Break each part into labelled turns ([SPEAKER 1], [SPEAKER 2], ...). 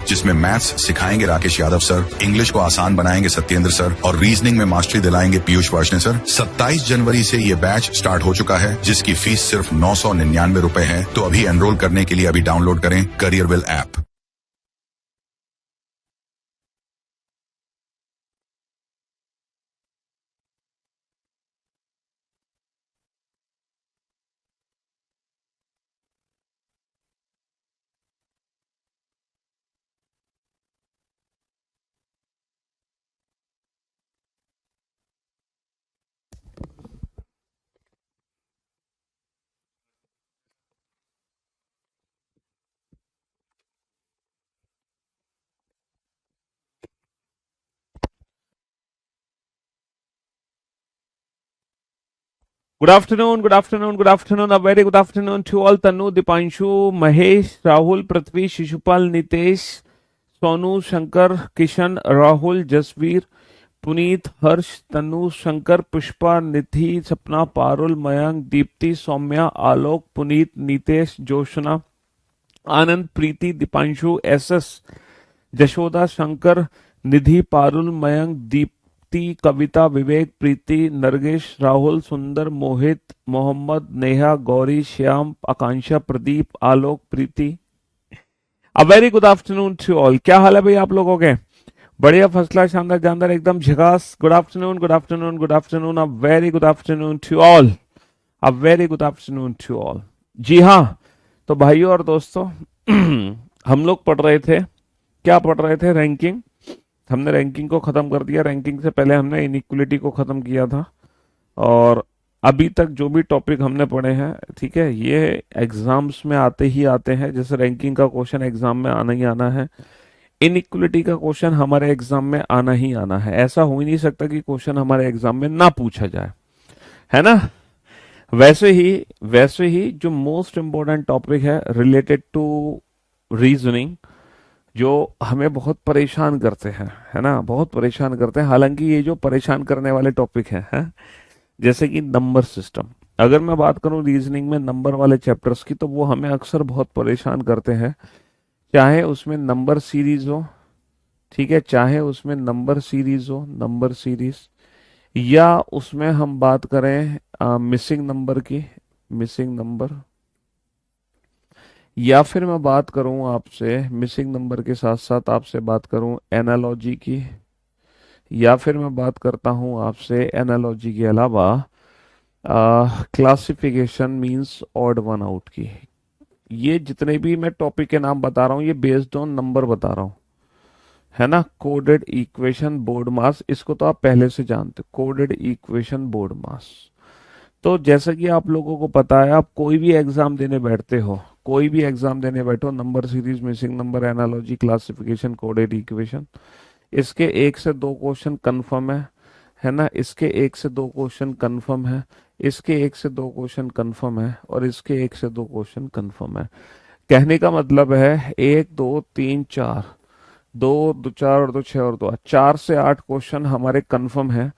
[SPEAKER 1] जिसमें मैथ्स सिखाएंगे Rakesh Yadav sir, English को आसान बनाएंगे सत्येंद्र सर और रीजनिंग में मास्टरी दिलाएंगे पीयूष वार्ष्णेय सर। 27 जनवरी से ये बैच स्टार्ट हो चुका है, जिसकी फीस सिर्फ 999 रुपए है। तो अभी एनरोल करने के लिए अभी डाउनलोड करें करियरविल app.
[SPEAKER 2] Good afternoon, good afternoon, good afternoon. A very good afternoon to all. Tanu, Dipanshu, Mahesh, Rahul, Prithvi, Shishupal, Nitesh, Sonu, Shankar, Kishan, Rahul, Jasveer, Puneet, Harsh, Tanu, Shankar, Pushpa, Nithi, Sapna, Parul, Mayank, Deepti, Soumya, Alok, Puneet, Nitesh, Joshna, Anand, Preeti, Dipanshu, SS, Jashoda, Shankar, Nidhi, Parul, Mayank, Deepti, Kavita, Vivek, Preeti, Nargesh, Rahul, Sundar, Mohit, Mohammad, Neha, Gauri, Shyam, Akanksha, Pradeep, Alok, Preeti. A very good afternoon to all. क्या हाल है भाई आप लोगों के? बढ़िया, first class, शानदार, जानदार, एकदम झकास। Good afternoon, good afternoon, good afternoon. A very good afternoon to all. A very good afternoon to all. जी हाँ, तो भाइयों और दोस्तों हम लोग पढ़ रहे थे, क्या पढ़ रहे थे? रैंकिंग। हमने रैंकिंग को खत्म कर दिया। रैंकिंग से पहले हमने इनइक्वलिटी को खत्म किया था। और अभी तक जो भी टॉपिक हमने पढ़े हैं, ठीक है, ये एग्जाम्स में आते ही आते हैं। जैसे रैंकिंग का क्वेश्चन एग्जाम में आना ही आना है, इनइक्वलिटी का क्वेश्चन हमारे एग्जाम में आना ही आना है। ऐसा हो ही नहीं सकता कि क्वेश्चन हमारे एग्जाम में ना पूछा जाए, है ना? वैसे ही जो मोस्ट इंपॉर्टेंट टॉपिक है रिलेटेड टू रीजनिंग, जो हमें बहुत परेशान करते हैं, है ना, बहुत परेशान करते हैं। हालांकि ये जो परेशान करने वाले टॉपिक है? जैसे कि नंबर सिस्टम। अगर मैं बात करूं रीजनिंग में नंबर वाले चैप्टर्स की, तो वो हमें अक्सर बहुत परेशान करते हैं। चाहे उसमें नंबर सीरीज हो, ठीक है, चाहे उसमें नंबर सीरीज हो, नंबर सीरीज, या उसमें हम बात करें मिसिंग नंबर की, मिसिंग नंबर, या फिर मैं बात करूं आपसे मिसिंग नंबर के साथ साथ आपसे बात करूं एनालॉजी की, या फिर मैं बात करता हूं आपसे एनालॉजी के अलावा classification means odd one out की। ये जितने भी मैं टॉपिक के नाम बता रहा हूं, ये बेस्ड ऑन नंबर बता रहा हूं, है ना। कोडेड इक्वेशन, बोर्ड मास, इसको तो आप पहले से जानते हो, कोडेड इक्वेशन, बोर्ड मास। तो जैसा कि आप लोगों को पता है, आप कोई भी एग्जाम देने बैठते हो, कोई भी एग्जाम देने बैठो, number series, missing number, analogy, classification, coded equation, इसके 1 से 2 क्वेश्चन कंफर्म है ना। इसके 1 से 2 क्वेश्चन कंफर्म है, इसके 1 से 2 क्वेश्चन कंफर्म है, और इसके 1 से 2 क्वेश्चन कंफर्म है। कहने का मतलब है 1 2 3 4, 2 2 4 और 2 6 और 2 4 से 8 क्वेश्चन हमारे कंफर्म है।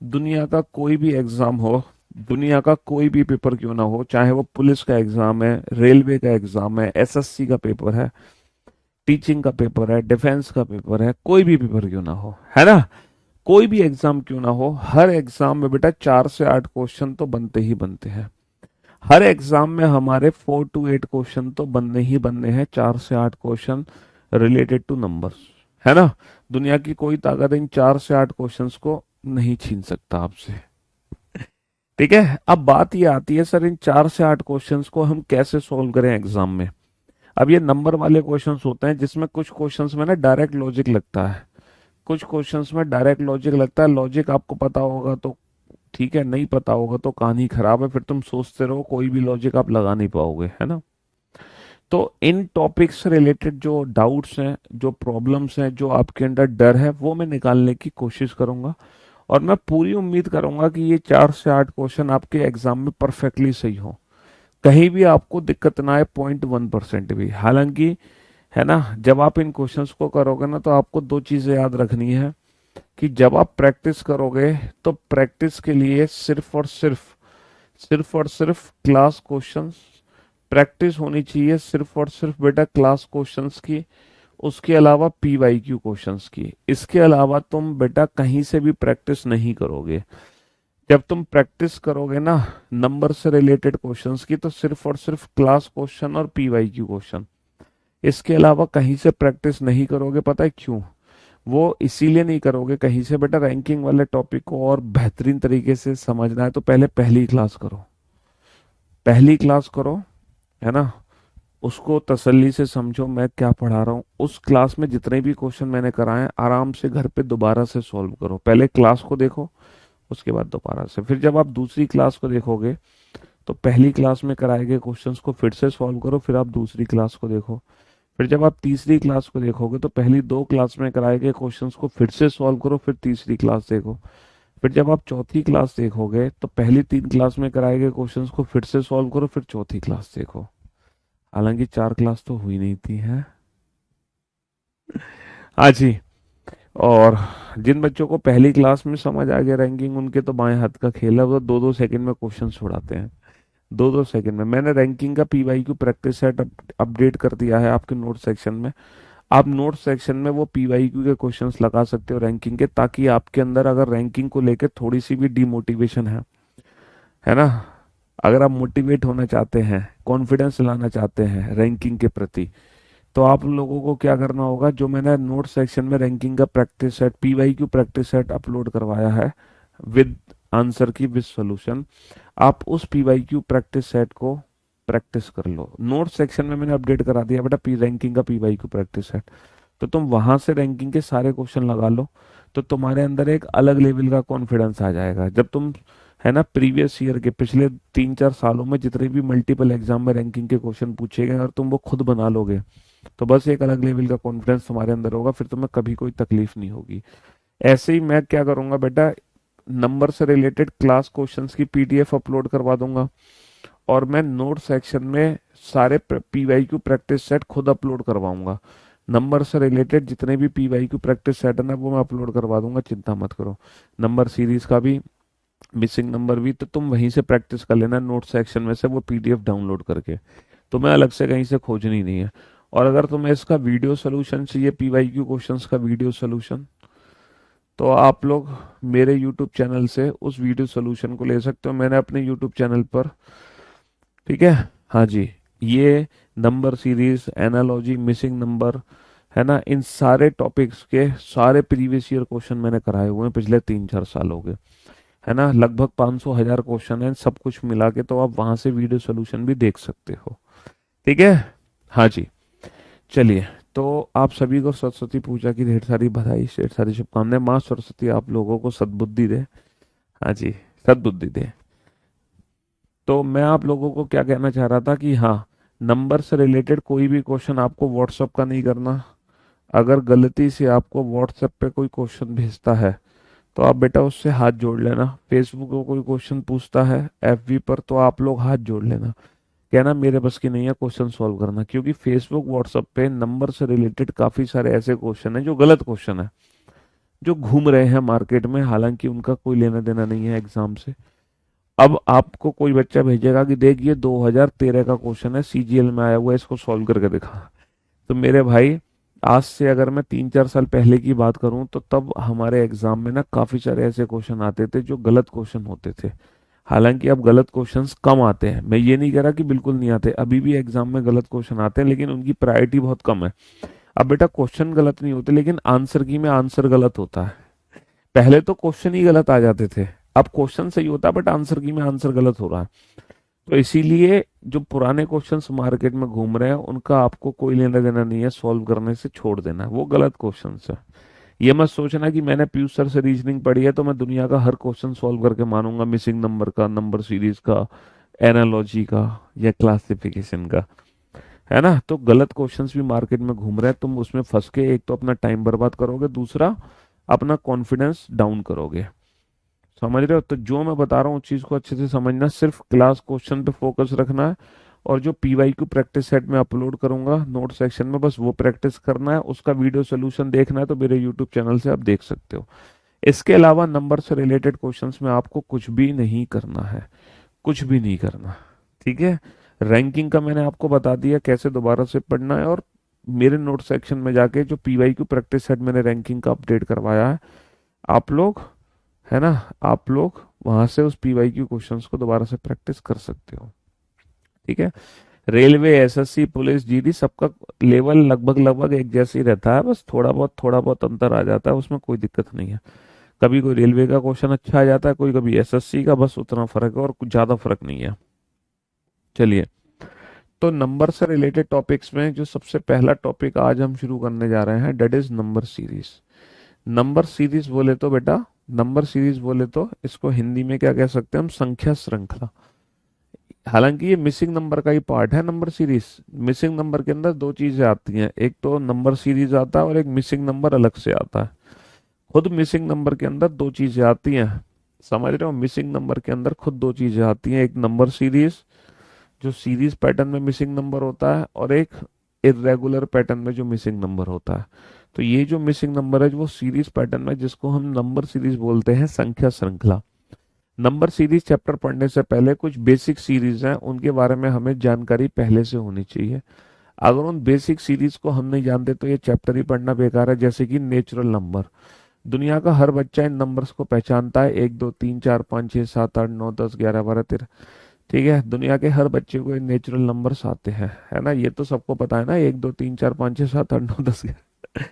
[SPEAKER 2] दुनिया का कोई भी एग्जाम हो, दुनिया का कोई भी पेपर क्यों ना हो, चाहे वो पुलिस का एग्जाम है, रेलवे का एग्जाम है, एसएससी का पेपर है, टीचिंग का पेपर है, डिफेंस का पेपर है, कोई भी पेपर क्यों ना हो, है ना, कोई भी एग्जाम क्यों ना हो, हर एग्जाम में बेटा 4 से 8 क्वेश्चन तो बनते ही बनते हैं। हर एग्जाम में हमारे 4 to 8 क्वेश्चन तो बनने ही बनने हैं, 4 से 8 क्वेश्चन रिलेटेड टू नंबर्स, है ना। दुनिया की कोई ताकत इन 4 से 8 क्वेश्चंस को नहीं छीन सकता आपसे, ठीक है। अब बात ये आती है, सर इन 4 से 8 क्वेश्चंस को हम कैसे सोल्व करें एग्जाम में? अब ये नंबर वाले क्वेश्चंस होते हैं, जिसमें कुछ क्वेश्चंस में ना डायरेक्ट लॉजिक लगता है, कुछ क्वेश्चंस में डायरेक्ट लॉजिक लगता है। लॉजिक आपको पता होगा तो ठीक है, नहीं पता होगा तो कहानी खराब है, फिर तुम सोचते रहो, कोई भी लॉजिक आप लगा नहीं पाओगे, है ना। तो इन टॉपिक्स से रिलेटेड जो डाउट्स हैं, जो प्रॉब्लम्स हैं, जो आपके अंदर डर है, वो मैं निकालने की कोशिश करूंगा। और मैं पूरी उम्मीद करूंगा कि ये 4 से 8 क्वेश्चन आपके एग्जाम में परफेक्टली सही हो, कहीं भी आपको दिक्कत ना आए, 0.1% भी। हालांकि, है ना, जब आप इन क्वेश्चंस को करोगे ना, तो आपको 2 चीजें याद रखनी है कि जब आप प्रैक्टिस करोगे, तो प्रैक्टिस के लिए सिर्फ क्लास क्वेश्चंस प्रैक्टिस होनी चाहिए, सिर्फ और सिर्फ बेटा क्लास क्वेश्चंस की। उसके अलावा पीवाईक्यू क्वेश्चंस की। इसके अलावा तुम बेटा कहीं से भी प्रैक्टिस नहीं करोगे। जब तुम प्रैक्टिस करोगे ना नंबर से रिलेटेड क्वेश्चंस की, तो सिर्फ और सिर्फ क्लास क्वेश्चन और पीवाईक्यू क्वेश्चन, इसके अलावा कहीं से प्रैक्टिस नहीं करोगे। पता है क्यों? वो इसीलिए नहीं करोगे कहीं से बेटा, रैंकिंग वाले टॉपिक को और बेहतरीन तरीके से समझना है तो पहले पहली क्लास करो, पहली क्लास करो, है ना। उसको तसल्ली से समझो मैं क्या पढ़ा रहा हूँ। उस क्लास में जितने भी क्वेश्चन मैंने कराए हैं आराम से घर पे दोबारा से सॉल्व करो। पहले क्लास को देखो, उसके बाद दोबारा से। फिर जब आप दूसरी क्लास को देखोगे तो पहली क्लास में कराए गए क्वेश्चंस को फिर से सॉल्व करो, फिर आप दूसरी क्लास को देखो। फिर जब आप तीसरी क्लास को देखोगे तो पहली दो क्लास में कराए गए क्वेश्चंस को फिर से सॉल्व करो, फिर तीसरी क्लास देखो। फिर जब आप चौथी क्लास देखोगे तो पहली तीन क्लास में कराए गए क्वेश्चंस को फिर से सॉल्व करो, फिर चौथी क्लास देखो। हालांकि चार क्लास तो हुई नहीं थी है। हाँ जी। और जिन बच्चों को पहली क्लास में समझ आ गया रैंकिंग, उनके तो बाएं हाथ का खेल है, वो दो दो सेकंड में क्वेश्चन छुड़ाते हैं। दो दो सेकंड में। मैंने रैंकिंग का पीवाईक्यू प्रैक्टिस सेट अपडेट कर दिया है आपके नोट सेक्शन में। आप नोट सेक्शन में वो पीवाईक्यू के क्वेश्चंस लगा सकते हो रैंकिंग के, ताकि आपके अंदर अगर रैंकिंग को लेकर थोड़ी सी भी डिमोटिवेशन है ना, अगर आप मोटिवेट होना चाहते हैं, कॉन्फिडेंस लाना चाहते हैं रैंकिंग के प्रति, तो आप लोगों को क्या करना होगा, जो मैंने नोट सेक्शन में रैंकिंग का practice set PYQ practice set upload करवाया है विद आंसर की विद सॉल्यूशन, आप उस पीवाईक्यू प्रैक्टिस सेट को प्रैक्टिस कर लो। नोट सेक्शन में मैंने अपडेट करा दिया बेटा पी रैंकिंग का पीवाईक्यू प्रैक्टिस सेट, तो तुम वहां से रैंकिंग के सारे क्वेश्चन लगा लो, तो तुम्हारे अंदर एक अलग लेवल का कॉन्फिडेंस आ जाएगा। जब तुम, है ना, प्रीवियस ईयर के पिछले 3-4 सालों में जितने भी मल्टीपल एग्जाम में रैंकिंग के क्वेश्चन पूछे गए और तुम वो खुद बना लोगे, तो बस एक अलग लेवल का कॉन्फिडेंस तुम्हारे अंदर होगा, फिर तुम्हें कभी कोई तकलीफ नहीं होगी। ऐसे ही मैं क्या करूंगा बेटा, नंबर से रिलेटेड क्लास क्वेश्चंस की पीडीएफ अपलोड करवा दूंगा, और मैं नोट सेक्शन में सारे पीवाईक्यू प्रैक्टिस सेट खुद अपलोड करवाऊंगा। नंबर से रिलेटेड जितने भी पीवाईक्यू प्रैक्टिस सेट है ना, वो मैं अपलोड करवा दूंगा, चिंता मत करो। नंबर सीरीज का भी, मिसिंग नंबर भी, तो तुम वहीं से प्रैक्टिस कर लेना नोट सेक्शन में से वो पीडीएफ डाउनलोड करके, तुम्हें अलग से कहीं से खोजनी नहीं है। और अगर तुम्हें इसका वीडियो सोल्यूशन चाहिए, पीवाईक्यू क्वेश्चंस का वीडियो सोल्यूशन, तो आप लोग मेरे यूट्यूब चैनल से उस वीडियो सोल्यूशन को ले सकते हो। मैंने अपने यूट्यूब चैनल पर, ठीक है, हाँ जी, ये number series, analogy, missing number, है ना, इन सारे टॉपिक्स के सारे प्रीवियस ईयर क्वेश्चन मैंने कराए हुए हैं पिछले 3-4 सालों के, है ना। लगभग 500-1000 क्वेश्चन है, सब कुछ मिला के, तो आप वहां से वीडियो सोल्यूशन भी देख सकते हो। ठीक है, हाँ जी। चलिए, तो आप सभी को सरस्वती पूजा की ढेर सारी बधाई, ढेर सारी शुभकामनाएं। माँ सरस्वती आप लोगों को सद्बुद्धि दे। हाँ जी, सद्बुद्धि दे। तो मैं आप लोगों को क्या कहना चाह रहा था कि हाँ, नंबर से रिलेटेड कोई भी क्वेश्चन आपको व्हाट्सएप का नहीं करना। अगर गलती से आपको व्हाट्सएप पे कोई क्वेश्चन भेजता है तो आप बेटा उससे हाथ जोड़ लेना। फेसबुक पर कोई क्वेश्चन पूछता है, एफबी पर, तो आप लोग हाथ जोड़ लेना, कहना मेरे बस की नहीं है क्वेश्चन सॉल्व करना। क्योंकि फेसबुक व्हाट्सएप पे नंबर से रिलेटेड काफी सारे ऐसे क्वेश्चन हैं जो गलत क्वेश्चन है, जो घूम रहे हैं मार्केट में, हालांकि उनका कोई लेना देना नहीं है एग्जाम से। अब आपको कोई बच्चा भेजेगा कि देख ये 2013 का क्वेश्चन है, सीजीएल में आया हुआ है, इसको सॉल्व करके दिखा। तो मेरे भाई, आज से अगर मैं 3-4 साल पहले की बात करूं तो तब हमारे एग्जाम में ना काफी सारे ऐसे क्वेश्चन आते थे जो गलत क्वेश्चन होते थे। हालांकि अब गलत क्वेश्चंस कम आते हैं, मैं ये नहीं कह रहा कि बिल्कुल नहीं आते, अभी भी एग्जाम में गलत क्वेश्चन आते हैं, लेकिन उनकी प्रायोरिटी बहुत कम है। अब बेटा क्वेश्चन गलत नहीं होते, लेकिन आंसर की में आंसर गलत होता है। पहले तो क्वेश्चन ही गलत आ जाते थे, अब क्वेश्चन सही होता है बट आंसर की में आंसर गलत हो रहा है। तो इसीलिए जो पुराने क्वेश्चंस मार्केट में घूम रहे हैं उनका आपको कोई लेना देना नहीं है, सॉल्व करने से छोड़ देना है, वो गलत क्वेश्चंस है। ये मत सोचना कि मैंने पीयूष सर से रीजनिंग पढ़ी है तो मैं दुनिया का हर क्वेश्चन सॉल्व करके मानूंगा, मिसिंग नंबर का, नंबर सीरीज का, एनालॉजी का, या क्लासिफिकेशन का, है ना। तो गलत क्वेश्चंस भी मार्केट में घूम रहे हैं, तुम उसमें फंस के एक तो अपना टाइम बर्बाद करोगे, दूसरा अपना कॉन्फिडेंस डाउन करोगे। समझ रहे हो? तो जो मैं बता रहा हूँ उस चीज को अच्छे से समझना, सिर्फ क्लास क्वेश्चन पे फोकस रखना है, और जो पीवाईक्यू प्रैक्टिस सेट में अपलोड करूंगा नोट सेक्शन में, बस वो प्रैक्टिस करना है। उसका वीडियो सोल्यूशन देखना है तो मेरे यूट्यूब चैनल से आप देख सकते हो। इसके अलावा नंबर से रिलेटेड क्वेश्चंस में आपको कुछ भी नहीं करना है, कुछ भी नहीं करना। ठीक है, रैंकिंग का मैंने आपको बता दिया कैसे दोबारा से पढ़ना है, और मेरे नोट सेक्शन में जाके जो पीवाईक्यू प्रैक्टिस सेट मैंने रैंकिंग का अपडेट करवाया है, आप लोग, है ना, आप लोग वहां से उस पीवाईक्यू क्वेश्चंस को दोबारा से प्रैक्टिस कर सकते हो। ठीक है। रेलवे, एसएससी, पुलिस, जीडी, सबका लेवल लगभग लगभग एक जैसे ही रहता है, बस थोड़ा बहुत अंतर आ जाता है, उसमें कोई दिक्कत नहीं है। कभी कोई रेलवे का क्वेश्चन अच्छा आ जाता है, कोई कभी एसएससी का, बस उतना फर्क है और कुछ ज्यादा फर्क नहीं है। चलिए, तो नंबर से रिलेटेड टॉपिक्स में जो सबसे पहला टॉपिक आज हम शुरू करने जा रहे हैं, that is number series. Number series बोले तो बेटा, नंबर सीरीज बोले तो इसको हिंदी में क्या कह सकते हैं हम, संख्या श्रृंखला। हालांकि ये मिसिंग नंबर का ही पार्ट है नंबर सीरीज। मिसिंग नंबर के अंदर दो चीजें आती हैं, एक तो नंबर सीरीज आता है और एक मिसिंग नंबर अलग से आता है। खुद मिसिंग नंबर के अंदर दो चीजें आती हैं, समझ रहे हो, मिसिंग नंबर के अंदर खुद दो चीजें आती हैं, एक नंबर सीरीज जो सीरीज पैटर्न में मिसिंग नंबर होता है, और एक इरेगुलर पैटर्न में जो मिसिंग नंबर होता है। तो ये जो मिसिंग नंबर है वो सीरीज पैटर्न में, जिसको हम नंबर सीरीज बोलते हैं, संख्या श्रृंखला। नंबर सीरीज चैप्टर पढ़ने से पहले कुछ बेसिक सीरीज हैं, उनके बारे में हमें जानकारी पहले से होनी चाहिए। अगर उन बेसिक सीरीज को हम नहीं जानते तो ये चैप्टर ही पढ़ना बेकार है। जैसे कि नेचुरल नंबर, दुनिया का हर बच्चा इन नंबर्स को पहचानता है, 1 2 3 4 5 6 7 8 9 10 11 12 13। ठीक है, दुनिया के हर बच्चे को ये नेचुरल नंबर्स आते हैं, है ना, ये तो सबको पता है ना, 1 2 3 4 5 6 7 8 9 10 11।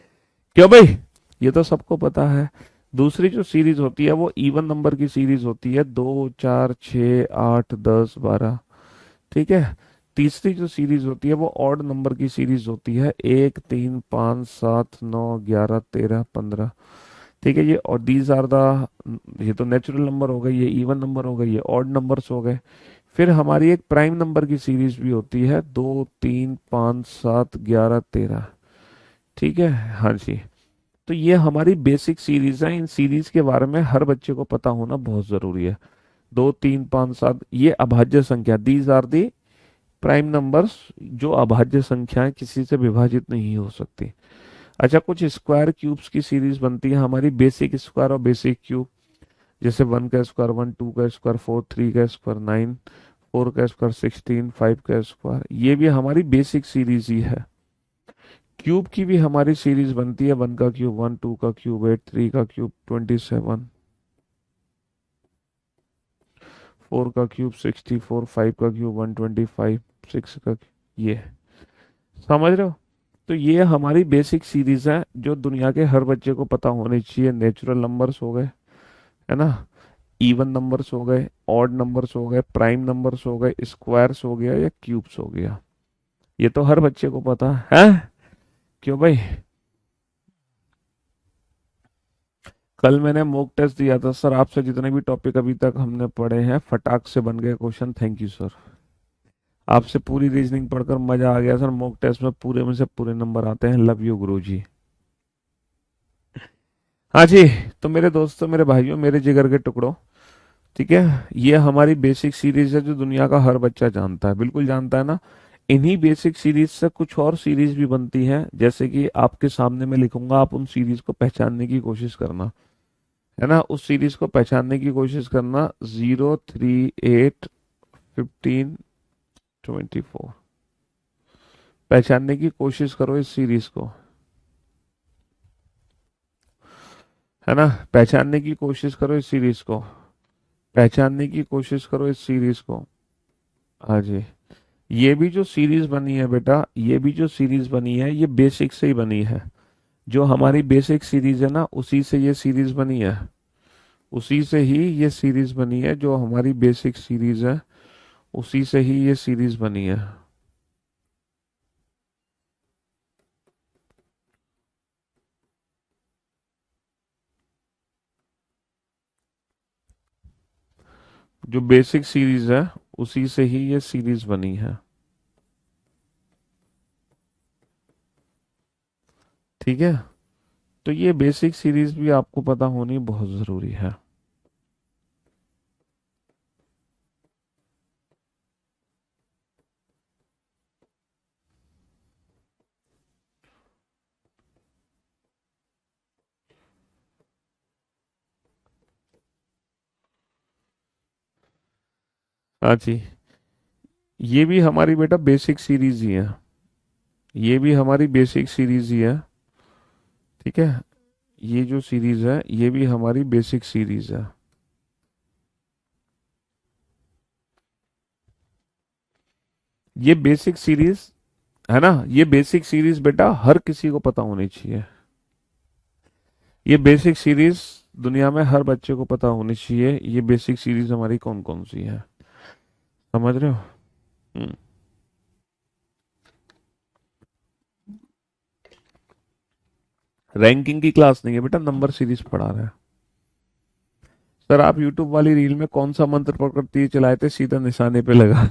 [SPEAKER 2] क्यों भाई, ये तो सबको पता है। दूसरी जो सीरीज होती है वो इवन नंबर की सीरीज होती है, 2 4 6 8 10 12। ठीक है। तीसरी जो सीरीज होती है वो ऑड नंबर की सीरीज होती है, 1 3 5 7 9 11 13 15। ठीक है, ये और दीज आर द, ये तो नेचुरल नंबर हो गए, ये इवन नंबर हो गए, ये ऑड नंबर्स हो गए। फिर हमारी एक प्राइम नंबर की सीरीज भी होती है, 2 3 5 7 11 13। ठीक है, हाँ जी। तो ये हमारी बेसिक सीरीज है, इन सीरीज के बारे में हर बच्चे को पता होना बहुत जरूरी है। 2 3 5 7 ये अभाज्य संख्या, these are the prime numbers, जो अभाज्य संख्याएं किसी से विभाजित नहीं हो सकती। अच्छा, कुछ स्क्वायर क्यूब्स की सीरीज बनती है हमारी, बेसिक स्क्वायर और बेसिक क्यूब। जैसे 1 का स्क्वायर 1, 2 का स्क्वायर 4, 3 का स्क्वायर 9, 4 का स्क्वायर 16, 5 का स्क्वायर, ये भी हमारी बेसिक सीरीज ही है। क्यूब की भी हमारी सीरीज बनती है, 1 का क्यूब 1, 2 का क्यूब 8, 3 का क्यूब 27, 4 का क्यूब 64, 5 का क्यूब 125, 6 का, ये समझ रहे हो। तो ये हमारी बेसिक सीरीज है जो दुनिया के हर बच्चे को पता होनी चाहिए। नेचुरल नंबर्स हो गए, है ना, इवन नंबर्स हो गए, ऑड नंबर्स हो गए, प्राइम नंबर्स हो गए, स्क्वायर्स हो गया या क्यूब्स हो गया, ये तो हर बच्चे को पता है। क्यों भाई, कल मैंने मॉक टेस्ट दिया था सर, आपसे जितने भी टॉपिक अभी तक हमने पढ़े हैं फटाक से बन गए क्वेश्चन, थैंक यू सर। आपसे पूरी रीजनिंग पढ़कर मजा आ गया सर, मॉक टेस्ट में पूरे में से पूरे नंबर आते हैं, लव यू गुरु जी। हाँ जी। तो मेरे दोस्तों, मेरे भाइयों, मेरे जिगर के टुकड़ों, ठीक है, ये हमारी बेसिक सीरीज है जो दुनिया का हर बच्चा जानता है, बिल्कुल जानता है ना। इन्हीं बेसिक सीरीज से कुछ और सीरीज भी बनती हैं, जैसे कि आपके सामने मैं लिखूंगा, आप उन सीरीज को पहचानने की कोशिश करना, है ना, उस सीरीज को पहचानने की कोशिश करना। 0 3 8 15 24, पहचानने की कोशिश करो इस सीरीज को, है ना, पहचानने की कोशिश करो इस सीरीज को, पहचानने की कोशिश करो इस सीरीज को। हाँ जी। ये भी जो सीरीज बनी है बेटा, ये भी जो सीरीज बनी है ये बेसिक से ही बनी है। जो हमारी बेसिक सीरीज है ना, उसी से ये सीरीज बनी है, उसी से ही ये सीरीज बनी है, जो हमारी बेसिक सीरीज है उसी से ही ये सीरीज बनी है। जो बेसिक सीरीज है उसी से ही ये सीरीज बनी है। ठीक है। तो ये बेसिक सीरीज भी आपको पता होनी बहुत जरूरी है। हाँ जी। ये भी हमारी बेटा बेसिक सीरीज ही है। ये भी हमारी बेसिक सीरीज ही है, ठीक है। ये जो सीरीज है ये भी हमारी बेसिक सीरीज है। ये बेसिक सीरीज है ना, ये बेसिक सीरीज बेटा हर किसी को पता होनी चाहिए। ये बेसिक सीरीज दुनिया में हर बच्चे को पता होनी चाहिए। ये बेसिक सीरीज हमारी कौन कौन सी है, समझ रहे हो? हम्म। रैंकिंग की क्लास नहीं है बेटा, नंबर सीरीज पढ़ा रहा है। सर आप यूट्यूब वाली रील में कौन सा मंत्र पढ़कर तीर चलाए थे, सीधा निशाने पे लगा?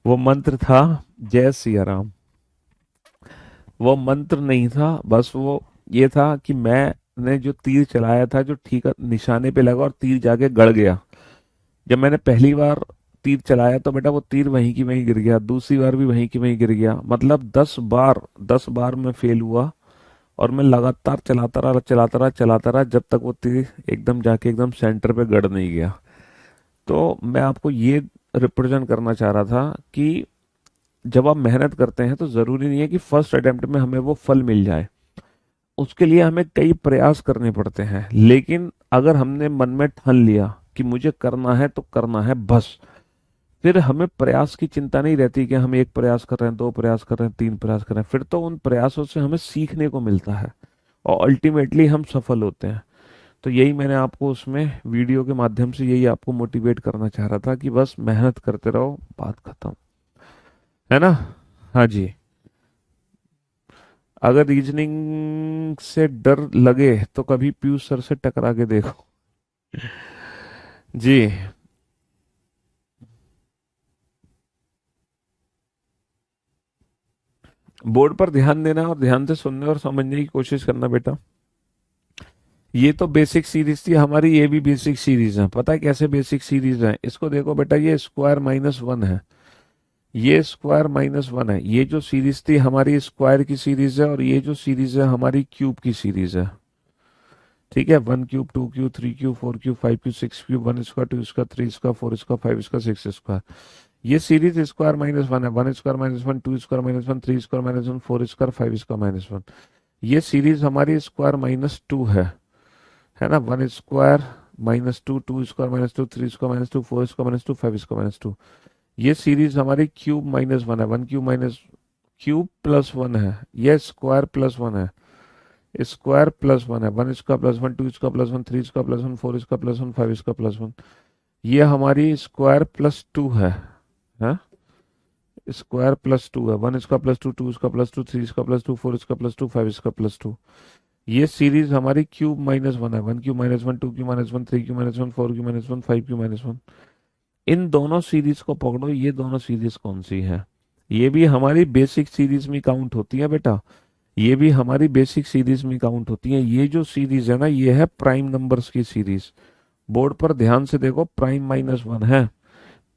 [SPEAKER 2] वो मंत्र था जय सिया राम। वो मंत्र नहीं था, बस वो ये था कि मैंने जो तीर चलाया था जो ठीक निशाने पे लगा और तीर जाके गड़ गया। जब मैंने पहली बार तीर चलाया तो बेटा वो तीर वहीं की वहीं गिर गया, दूसरी बार भी वहीं की वहीं गिर गया, मतलब 10 बार, 10 बार मैं फेल हुआ। और मैं लगातार चलाता रहा चलाता रहा चलाता रहा जब तक वो तीर एकदम जाके एकदम सेंटर पे गड़ नहीं गया। तो मैं आपको ये रिप्रेजेंट करना चाह रहा था कि जब आप मेहनत करते हैं तो जरूरी नहीं है कि फर्स्ट अटेम्प्ट में हमें वो फल मिल जाए, उसके लिए हमें कई प्रयास करने पड़ते हैं। लेकिन अगर हमने मन में ठान लिया कि मुझे करना है तो करना है बस, फिर हमें प्रयास की चिंता नहीं रहती कि हम एक प्रयास कर रहे हैं, दो प्रयास कर रहे हैं, तीन प्रयास कर रहे हैं। फिर तो उन प्रयासों से हमें सीखने को मिलता है और अल्टीमेटली हम सफल होते हैं। तो यही मैंने आपको उसमें वीडियो के माध्यम से यही आपको मोटिवेट करना चाह रहा था कि बस मेहनत करते रहो, बात खत्म, है ना? हाँ जी। अगर रीजनिंग से डर लगे तो कभी पीयूष सर से टकरा के देखो। जी। बोर्ड पर ध्यान देना और ध्यान से सुनने और समझने की कोशिश करना बेटा। ये तो बेसिक सीरीज थी हमारी, ये भी बेसिक सीरीज है। पता है कैसे बेसिक सीरीज है? इसको देखो बेटा, ये स्क्वायर माइनस वन है, ये स्क्वायर माइनस वन है। ये जो सीरीज थी हमारी स्क्वायर की सीरीज है और ये जो सीरीज है हमारी क्यूब की सीरीज है, ठीक है। 1 cube, 2 cube, 3 cube, 4 cube, 5 cube, 6 cube, 1 square, 2 square, 3 square, 4 square, 5 square, 6 square. ये सीरीज स्क्वायर माइनस वन है। 1 square minus 1, 2 square minus 1, 3 square minus 1, 4 square, 5 square minus 1। ये सीरीज हमारी स्क्वायर माइनस टू है ना। 1 square minus 2, 2 square minus 2, 3 square minus 2, 4 square minus 2, 5 square minus 2। ये series हमारी cube minus one है। 1 cube minus cube plus one है, यह square plus one है, स्क्वायर प्लस वन है। 1 square plus 1, 2 square plus 1, 3 square plus 1, 4 square plus 1, 5 square plus 1। ये हमारी square plus two है, स्क्वायर प्लस टू है। 1 square plus 2, 2 square plus 2, 3 square plus 2, 4 square plus 2, 5 square plus 2। ये series हमारी cube minus one है। 1 cube minus 1, 2 cube minus 1, 3 cube minus 1, 4 cube minus 1, 5 cube minus 1। इन दोनों series को पकड़ो, ये दोनों सीरीज कौन सी है? ये भी हमारी बेसिक सीरीज में काउंट होती है बेटा, ये भी हमारी बेसिक सीरीज में काउंट होती है। ये जो सीरीज है ना, ये है प्राइम नंबर्स की सीरीज। बोर्ड पर ध्यान से देखो, प्राइम माइनस वन है,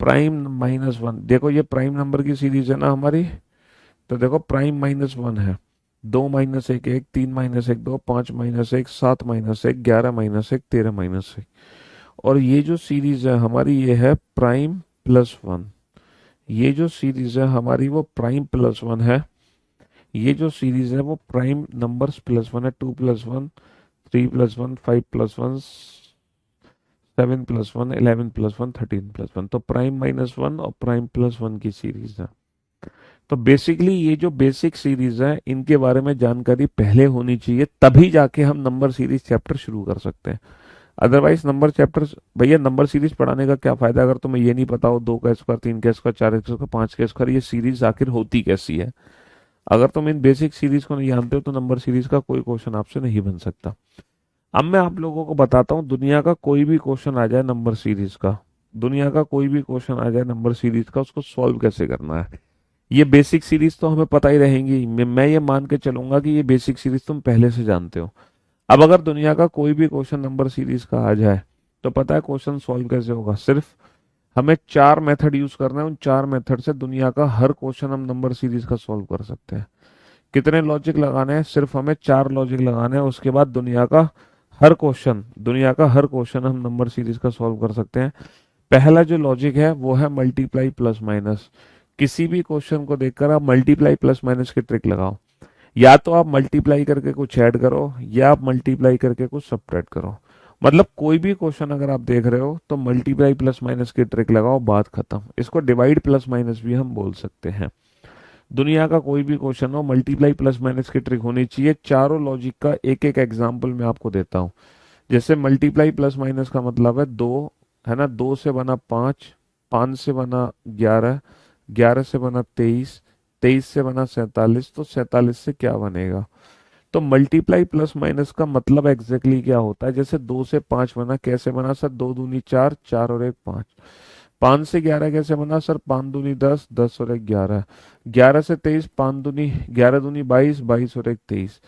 [SPEAKER 2] प्राइम माइनस वन। देखो ये प्राइम नंबर की सीरीज है ना हमारी, तो देखो प्राइम माइनस वन है। 2 - 1 1, 3 - 1 2, 5 - 1 7 - 1 11 - 1 13 - 1। और ये जो सीरीज है हमारी ये है प्राइम प्लस वन। ये जो सीरीज है हमारी वो प्राइम प्लस वन है। ये जो सीरीज है वो प्राइम नंबर्स प्लस वन है। 2 + 1, 3 + 1, 5 + 1, 7 + 1, 11 + 1, 13 + 1। तो प्राइम माइनस वन और प्राइम प्लस वन की सीरीज है। तो बेसिकली ये जो बेसिक सीरीज है इनके बारे में जानकारी पहले होनी चाहिए, तभी जाके हम नंबर सीरीज चैप्टर शुरू कर सकते हैं। अदरवाइज नंबर चैप्टर, भैया नंबर सीरीज पढ़ाने का क्या फायदा अगर तुम्हें ये नहीं पता हो 2 का स्क्वायर, 3 का स्क्वायर, 4 का स्क्वायर, 5 का स्क्वायर ये सीरीज आखिर होती कैसी है। अगर तुम इन बेसिक सीरीज को नहीं जानते हो तो नंबर सीरीज का कोई क्वेश्चन आपसे नहीं बन सकता। अब मैं आप लोगों को बताता हूँ, दुनिया का कोई भी क्वेश्चन आ जाए नंबर सीरीज का, दुनिया का कोई भी क्वेश्चन आ जाए नंबर सीरीज का, उसको सॉल्व कैसे करना है। ये बेसिक सीरीज तो हमें पता ही रहेंगी। मैं ये मान के चलूंगा कि ये बेसिक सीरीज तुम पहले से जानते हो। अब अगर दुनिया का कोई भी क्वेश्चन नंबर सीरीज का आ जाए तो पता है क्वेश्चन सॉल्व कैसे होगा। सिर्फ हमें 4 मेथड यूज करना है, उन 4 मेथड से दुनिया का हर क्वेश्चन हम नंबर सीरीज का सॉल्व कर सकते हैं। कितने लॉजिक लगाने हैं? सिर्फ हमें 4 लॉजिक लगाने हैं, उसके बाद दुनिया का हर क्वेश्चन हम नंबर सीरीज का सॉल्व कर सकते हैं। पहला जो लॉजिक है वो है मल्टीप्लाई प्लस माइनस। किसी भी क्वेश्चन को देखकर आप मल्टीप्लाई प्लस माइनस की ट्रिक लगाओ। या तो आप मल्टीप्लाई करके कुछ ऐड करो, या आप मल्टीप्लाई करके कुछ सब्ट्रैक्ट करो। मतलब कोई भी क्वेश्चन अगर आप देख रहे हो तो मल्टीप्लाई प्लस माइनस की ट्रिक लगाओ, बात खत्म। इसको डिवाइड प्लस माइनस भी हम बोल सकते हैं। दुनिया का कोई भी क्वेश्चन हो, मल्टीप्लाई प्लस माइनस की ट्रिक होनी चाहिए। चारों लॉजिक का एक एक एग्जाम्पल मैं आपको देता हूँ। जैसे मल्टीप्लाई प्लस माइनस का मतलब है दो, है ना, दो से बना पाँच, पाँच से बना 11, 11 से बना 23, 23 से बना 47, तो 47 से क्या बनेगा। तो मल्टीप्लाई प्लस माइनस का मतलब एग्जैक्टली क्या होता है। जैसे दो से पांच बना, कैसे बना सर, दो दूनी चार, चार और एक पांच। पांच से 11 कैसे बना सर, पांच दूनी 10, 10 और एक 11। 11 से 23, पांच दूनी 11 दूनी 22, 22 और एक 23,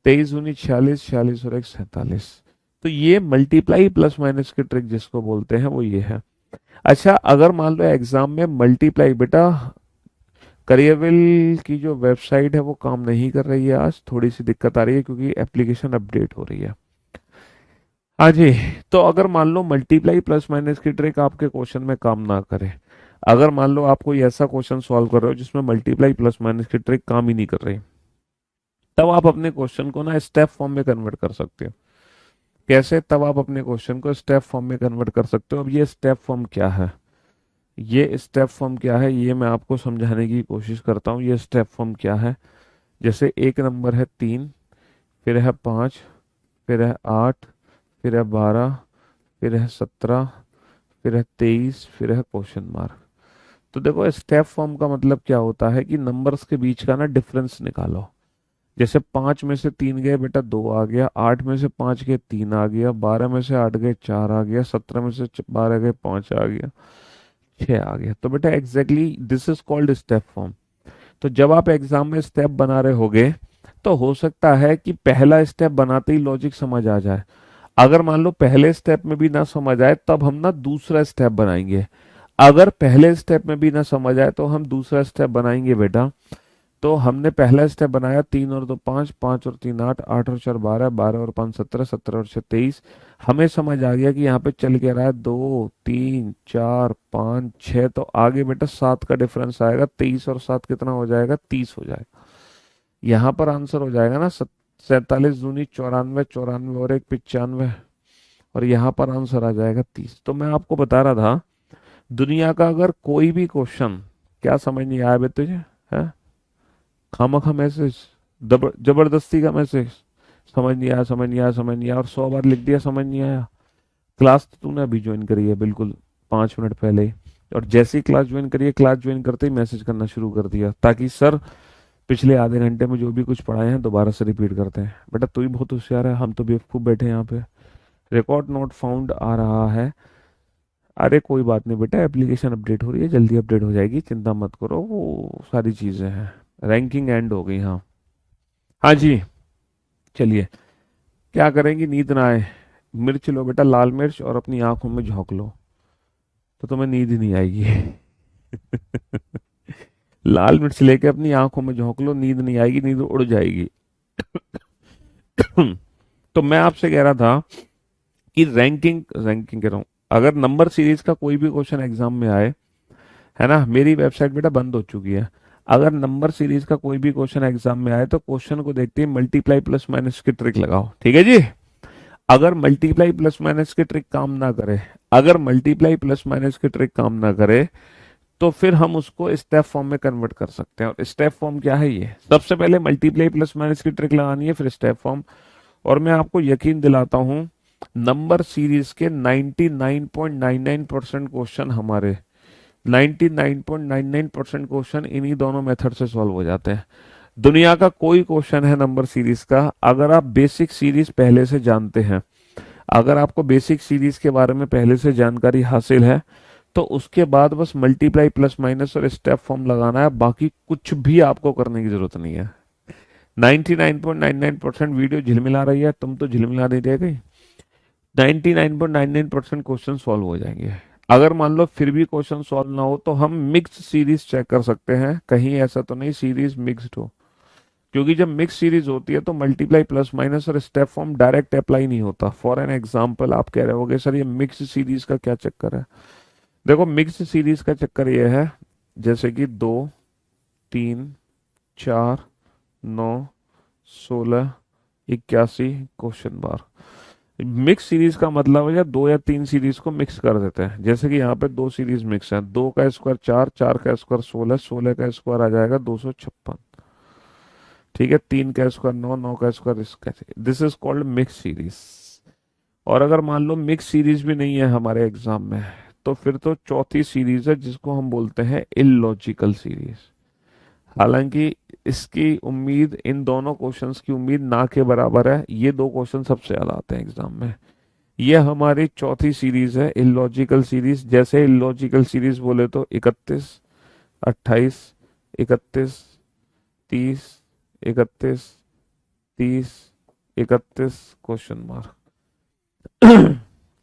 [SPEAKER 2] 23 दूनी 46, 46 और एक 47। तो ये मल्टीप्लाई प्लस माइनस की ट्रिक जिसको बोलते हैं वो ये है। अच्छा, अगर मान लो एग्जाम में मल्टीप्लाई, बेटा करियरविल की जो वेबसाइट है वो काम नहीं कर रही है, आज थोड़ी सी दिक्कत आ रही है क्योंकि एप्लीकेशन अपडेट हो रही है। हाँ जी। तो अगर मान लो मल्टीप्लाई प्लस माइनस की ट्रिक आपके क्वेश्चन में काम ना करे, अगर मान लो आप कोई ऐसा क्वेश्चन सॉल्व कर रहे हो जिसमें मल्टीप्लाई प्लस माइनस की ट्रिक काम ही नहीं कर रही, तब आप अपने क्वेश्चन को ना स्टेप फॉर्म में कन्वर्ट कर सकते हो। कैसे, तब आप अपने क्वेश्चन को स्टेप फॉर्म में कन्वर्ट कर सकते हो। अब ये स्टेप फॉर्म क्या है, ये स्टेप फॉर्म क्या है, ये मैं आपको समझाने की कोशिश करता हूँ। ये स्टेप फॉर्म क्या है, जैसे एक नंबर है 3, फिर है 5, फिर है 8, फिर है 12, फिर है 17, फिर है 23, फिर है क्वेश्चन मार्क। तो देखो स्टेप फॉर्म का मतलब क्या होता है कि नंबर्स के बीच का ना डिफरेंस निकालो। जैसे 5 में से 3 गए बेटा 2 आ गया, 8 में से 5 गए 3 आ गया, 12 में से 8 गए 4 आ गया, 17 में से 12 गए 5 आ गया, 6 आ गया। तो बेटा exactly this is called step form. तो जब आप एग्जाम में स्टेप बना रहे होगे तो हो सकता है कि पहला स्टेप बनाते ही लॉजिक समझ आ जाए। अगर मान लो पहले स्टेप में भी ना समझ आए तब हम ना दूसरा स्टेप बनाएंगे। अगर पहले स्टेप में भी ना समझ आए तो हम दूसरा स्टेप बनाएंगे बेटा। तो हमने पहला स्टेप बनाया 3 और 2 5, 5 और 3 8, 8 और 4 12, 12 और 5 17, 17 और 6 23। हमें समझ आ गया कि यहाँ पे चल के रहा है 2 3 4 5 6, तो आगे बेटा 7 का डिफरेंस आएगा, 23 और 7 कितना हो जाएगा, 30 हो जाएगा। यहाँ पर आंसर हो जाएगा ना 47 दूनी 94, 94 और एक 95, और यहाँ पर आंसर आ जाएगा 30। तो मैं आपको बता रहा था दुनिया का अगर कोई भी क्वेश्चन, क्या समझ नहीं आया बे तुझे, है खामखा मैसेज, जबरदस्ती का मैसेज, समझ नहीं आया, समझ नहीं आया, समझ नहीं आया, और 100 बार लिख दिया समझ नहीं आया। क्लास तो तूने अभी ज्वाइन करी है बिल्कुल 5 मिनट पहले ही, और जैसे ही क्लास ज्वाइन करी है, क्लास ज्वाइन करते ही मैसेज करना शुरू कर दिया ताकि सर पिछले आधे घंटे में जो भी कुछ पढ़ाए हैं दोबारा से रिपीट करते हैं। बेटा तू ही बहुत होशियार है, हम तो बेवकूफ़ बैठे हैं यहाँ पे। रिकॉर्ड नोट फाउंड आ रहा है। अरे कोई बात नहीं बेटा, एप्लीकेशन अपडेट हो रही है, जल्दी अपडेट हो जाएगी, चिंता मत करो, वो सारी चीज़ें हैं। रैंकिंग एंड हो गई, हाँ। हाँ जी। चलिए, क्या करेंगी, नींद ना आए, मिर्च लो बेटा, लाल मिर्च, और अपनी आंखों में झोंक लो तो तुम्हें नींद ही नहीं आएगी। लाल मिर्च लेके अपनी आंखों में झोंक लो, नींद नहीं आएगी, नींद उड़ जाएगी। तो मैं आपसे कह रहा था कि रैंकिंग रैंकिंग कह रहा हूँ, अगर नंबर सीरीज का कोई भी क्वेश्चन एग्जाम में आए, है ना, मेरी वेबसाइट बेटा बंद हो चुकी है। अगर नंबर सीरीज का कोई भी क्वेश्चन एग्जाम में आए तो क्वेश्चन को देखते ही मल्टीप्लाई प्लस माइनस की ट्रिक लगाओ, ठीक है जी। अगर मल्टीप्लाई प्लस माइनस की ट्रिक काम ना करे, अगर मल्टीप्लाई प्लस माइनस की ट्रिक काम ना करे, तो फिर हम उसको स्टेप फॉर्म में कन्वर्ट कर सकते हैं। और स्टेप फॉर्म क्या है, ये सबसे पहले मल्टीप्लाई प्लस माइनस की ट्रिक लगानी है, फिर स्टेप फॉर्म। और मैं आपको यकीन दिलाता हूं नंबर सीरीज के 99.99% क्वेश्चन हमारे 99.99% क्वेश्चन इन्हीं दोनों मेथड से सॉल्व हो जाते हैं। दुनिया का कोई क्वेश्चन है नंबर सीरीज का, अगर आप बेसिक सीरीज पहले से जानते हैं, अगर आपको बेसिक सीरीज के बारे में पहले से जानकारी हासिल है, तो उसके बाद बस मल्टीप्लाई प्लस माइनस और स्टेप फॉर्म लगाना है, बाकी कुछ भी आपको करने की जरूरत नहीं है। 99.99% वीडियो झिलमिला रही है, तुम तो झिलमिला नहीं रहे, 99.99% क्वेश्चन सॉल्व हो जाएंगे। अगर मान लो फिर भी क्वेश्चन सॉल्व ना हो तो हम मिक्स सीरीज चेक कर सकते हैं, कहीं ऐसा तो नहीं सीरीज मिक्स्ड हो, क्योंकि जब मिक्स सीरीज होती है तो मल्टीप्लाई प्लस माइनस और स्टेप फॉर्म डायरेक्ट अप्लाई नहीं होता। फॉर एन एग्जांपल आप कह रहे होगे सर ये मिक्स सीरीज का क्या चक्कर है। देखो मिक्स सीरीज का चक्कर ये है, जैसे कि 2, 3, 4, 9, 16, 81 क्वेश्चन बार। मिक्स सीरीज का मतलब है या दो या तीन सीरीज को मिक्स कर देते हैं। जैसे कि यहाँ पे दो सीरीज मिक्स है, 2 का स्क्वायर 4, 4 का स्क्वायर 16, 16 का स्क्वायर आ जाएगा 256। ठीक है, 3 का स्क्वायर 9, 9 का स्क्वायर इसका। This is called mix series. और अगर मान लो मिक्स सीरीज भी नहीं है हमारे एग्जाम में, तो फिर तो चौथी सीरीज है जिसको हम बोलते हैं इलॉजिकल सीरीज। हालांकि इसकी उम्मीद, इन दोनों क्वेश्चंस की उम्मीद ना के बराबर है। ये दो क्वेश्चन सबसे ज्यादा आते हैं एग्जाम में। ये हमारी चौथी सीरीज है इलॉजिकल सीरीज। जैसे इलॉजिकल सीरीज बोले तो 31, 28, 31, 30, 31, 30, 31 क्वेश्चन मार्क।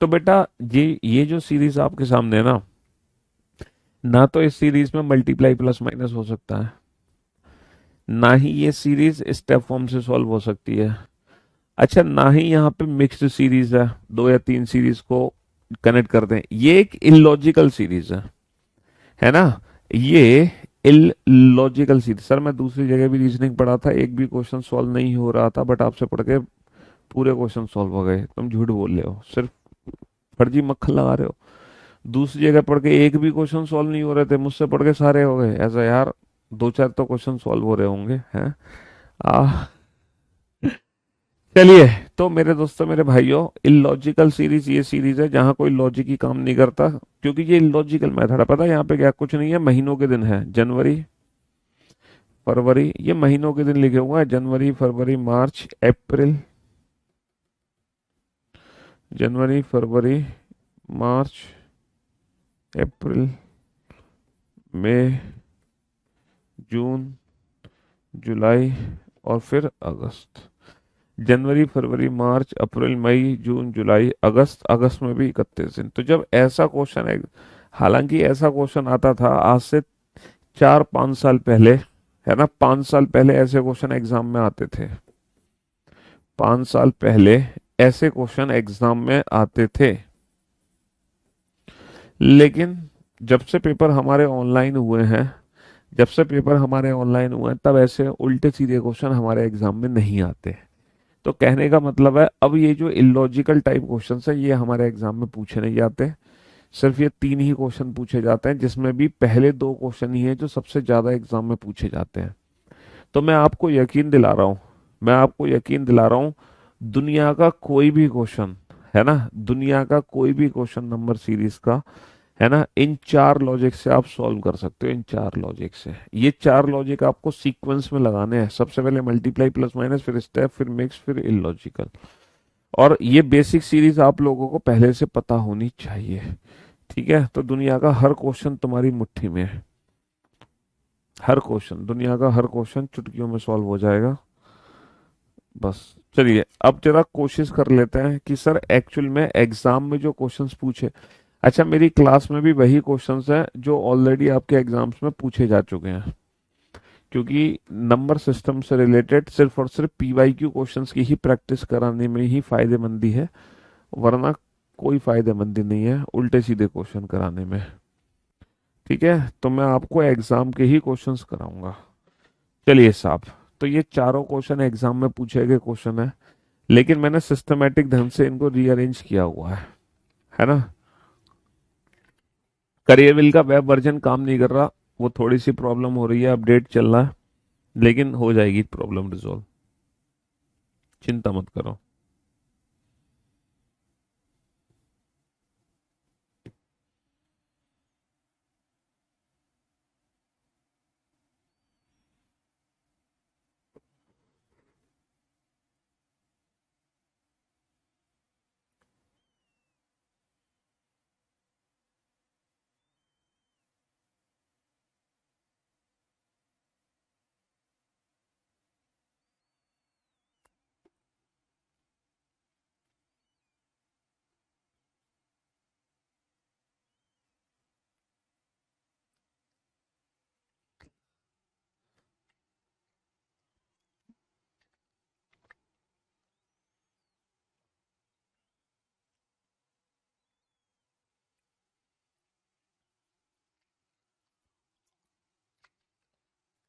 [SPEAKER 2] तो बेटा ये जो सीरीज आपके सामने है ना, ना तो इस सीरीज में मल्टीप्लाई प्लस माइनस हो सकता है, ना ही ये सीरीज स्टेप फॉर्म से सॉल्व हो सकती है। अच्छा, ना ही यहाँ पे मिक्स्ड सीरीज है, दो या तीन सीरीज को कनेक्ट कर दें। ये एक इलॉजिकल सीरीज है ना। ये इलॉजिकल सीरीज। सर मैं दूसरी जगह भी रीजनिंग पढ़ा था, एक भी क्वेश्चन सॉल्व नहीं हो रहा था, बट आपसे पढ़ के पूरे क्वेश्चन सॉल्व हो गए। तुम झूठ बोल रहे हो, सिर्फ फर्जी मक्खन लगा रहे हो। दूसरी जगह पढ़ के एक भी क्वेश्चन सॉल्व नहीं हो रहे थे, मुझसे पढ़ के सारे हो गए। ऐसा यार, दो चार तो क्वेश्चन सॉल्व हो रहे होंगे हैं। आ चलिए, तो मेरे दोस्तों मेरे भाइयों, इलॉजिकल सीरीज ये सीरीज है जहां कोई लॉजिक ही काम नहीं करता, क्योंकि ये इलॉजिकल मेथड है। पता है यहाँ पे क्या, कुछ नहीं है, महीनों के दिन है। जनवरी, फरवरी, ये महीनों के दिन लिखे हुए हैं। जनवरी, फरवरी, मार्च, अप्रैल। जनवरी, फरवरी, मार्च, अप्रैल, मई, जून, जुलाई और फिर अगस्त। जनवरी, फरवरी, मार्च, अप्रैल, मई, जून, जुलाई, अगस्त। अगस्त में भी 31 दिन। तो जब ऐसा क्वेश्चन है, हालांकि ऐसा क्वेश्चन आता था आज से 4-5 साल पहले, है ना। 5 साल पहले ऐसे क्वेश्चन एग्जाम में आते थे। 5 साल पहले ऐसे क्वेश्चन एग्जाम में आते थे। लेकिन जब से पेपर हमारे ऑनलाइन हुए हैं, जब से पेपर हमारे ऑनलाइन हुए हैं, तब ऐसे उल्टे सीधे क्वेश्चन हमारे एग्जाम में नहीं आते। तो कहने का मतलब है, अब ये जो इलॉजिकल टाइप क्वेश्चन है ये हमारे एग्जाम में पूछे नहीं जाते। सिर्फ ये 3 ही क्वेश्चन पूछे जाते हैं, जिसमें भी पहले 2 क्वेश्चन ही हैं जो सबसे ज्यादा एग्जाम में पूछे जाते हैं। तो मैं आपको यकीन दिला रहा हूँ, मैं आपको यकीन दिला रहा हूँ, दुनिया का कोई भी क्वेश्चन, है ना, दुनिया का कोई भी क्वेश्चन नंबर सीरीज का, है ना, इन 4 लॉजिक से आप सॉल्व कर सकते हो। इन 4 लॉजिक से, ये 4 लॉजिक आपको सीक्वेंस में लगाने हैं। सबसे पहले मल्टीप्लाई प्लस माइनस, फिर स्टेप, फिर मिक्स, फिर इलॉजिकल। और ये बेसिक सीरीज आप लोगों को पहले से पता होनी चाहिए। ठीक है, तो दुनिया का हर क्वेश्चन तुम्हारी मुट्ठी में है। हर क्वेश्चन, दुनिया का हर क्वेश्चन चुटकियों में सॉल्व हो जाएगा। बस चलिए, अब जरा कोशिश कर लेते हैं कि सर एक्चुअल में एग्जाम में जो क्वेश्चंस पूछे। अच्छा, मेरी क्लास में भी वही क्वेश्चंस हैं जो ऑलरेडी आपके एग्जाम्स में पूछे जा चुके हैं, क्योंकि नंबर सिस्टम से रिलेटेड सिर्फ और सिर्फ पीवाईक्यू क्वेश्चंस की ही प्रैक्टिस कराने में ही फायदेमंदी है, वरना कोई फायदेमंदी नहीं है उल्टे सीधे क्वेश्चन कराने में। ठीक है, तो मैं आपको एग्जाम के ही क्वेश्चंस कराऊंगा। चलिए साहब, तो ये चारों क्वेश्चन एग्जाम में पूछे गए क्वेश्चन है, लेकिन मैंने सिस्टमेटिक ढंग से इनको रीअरेंज किया हुआ है ना। करियर विल का वेब वर्जन काम नहीं कर रहा, वो थोड़ी सी प्रॉब्लम हो रही है, अपडेट चल रहा है, लेकिन हो जाएगी प्रॉब्लम रिजॉल्व, चिंता मत करो।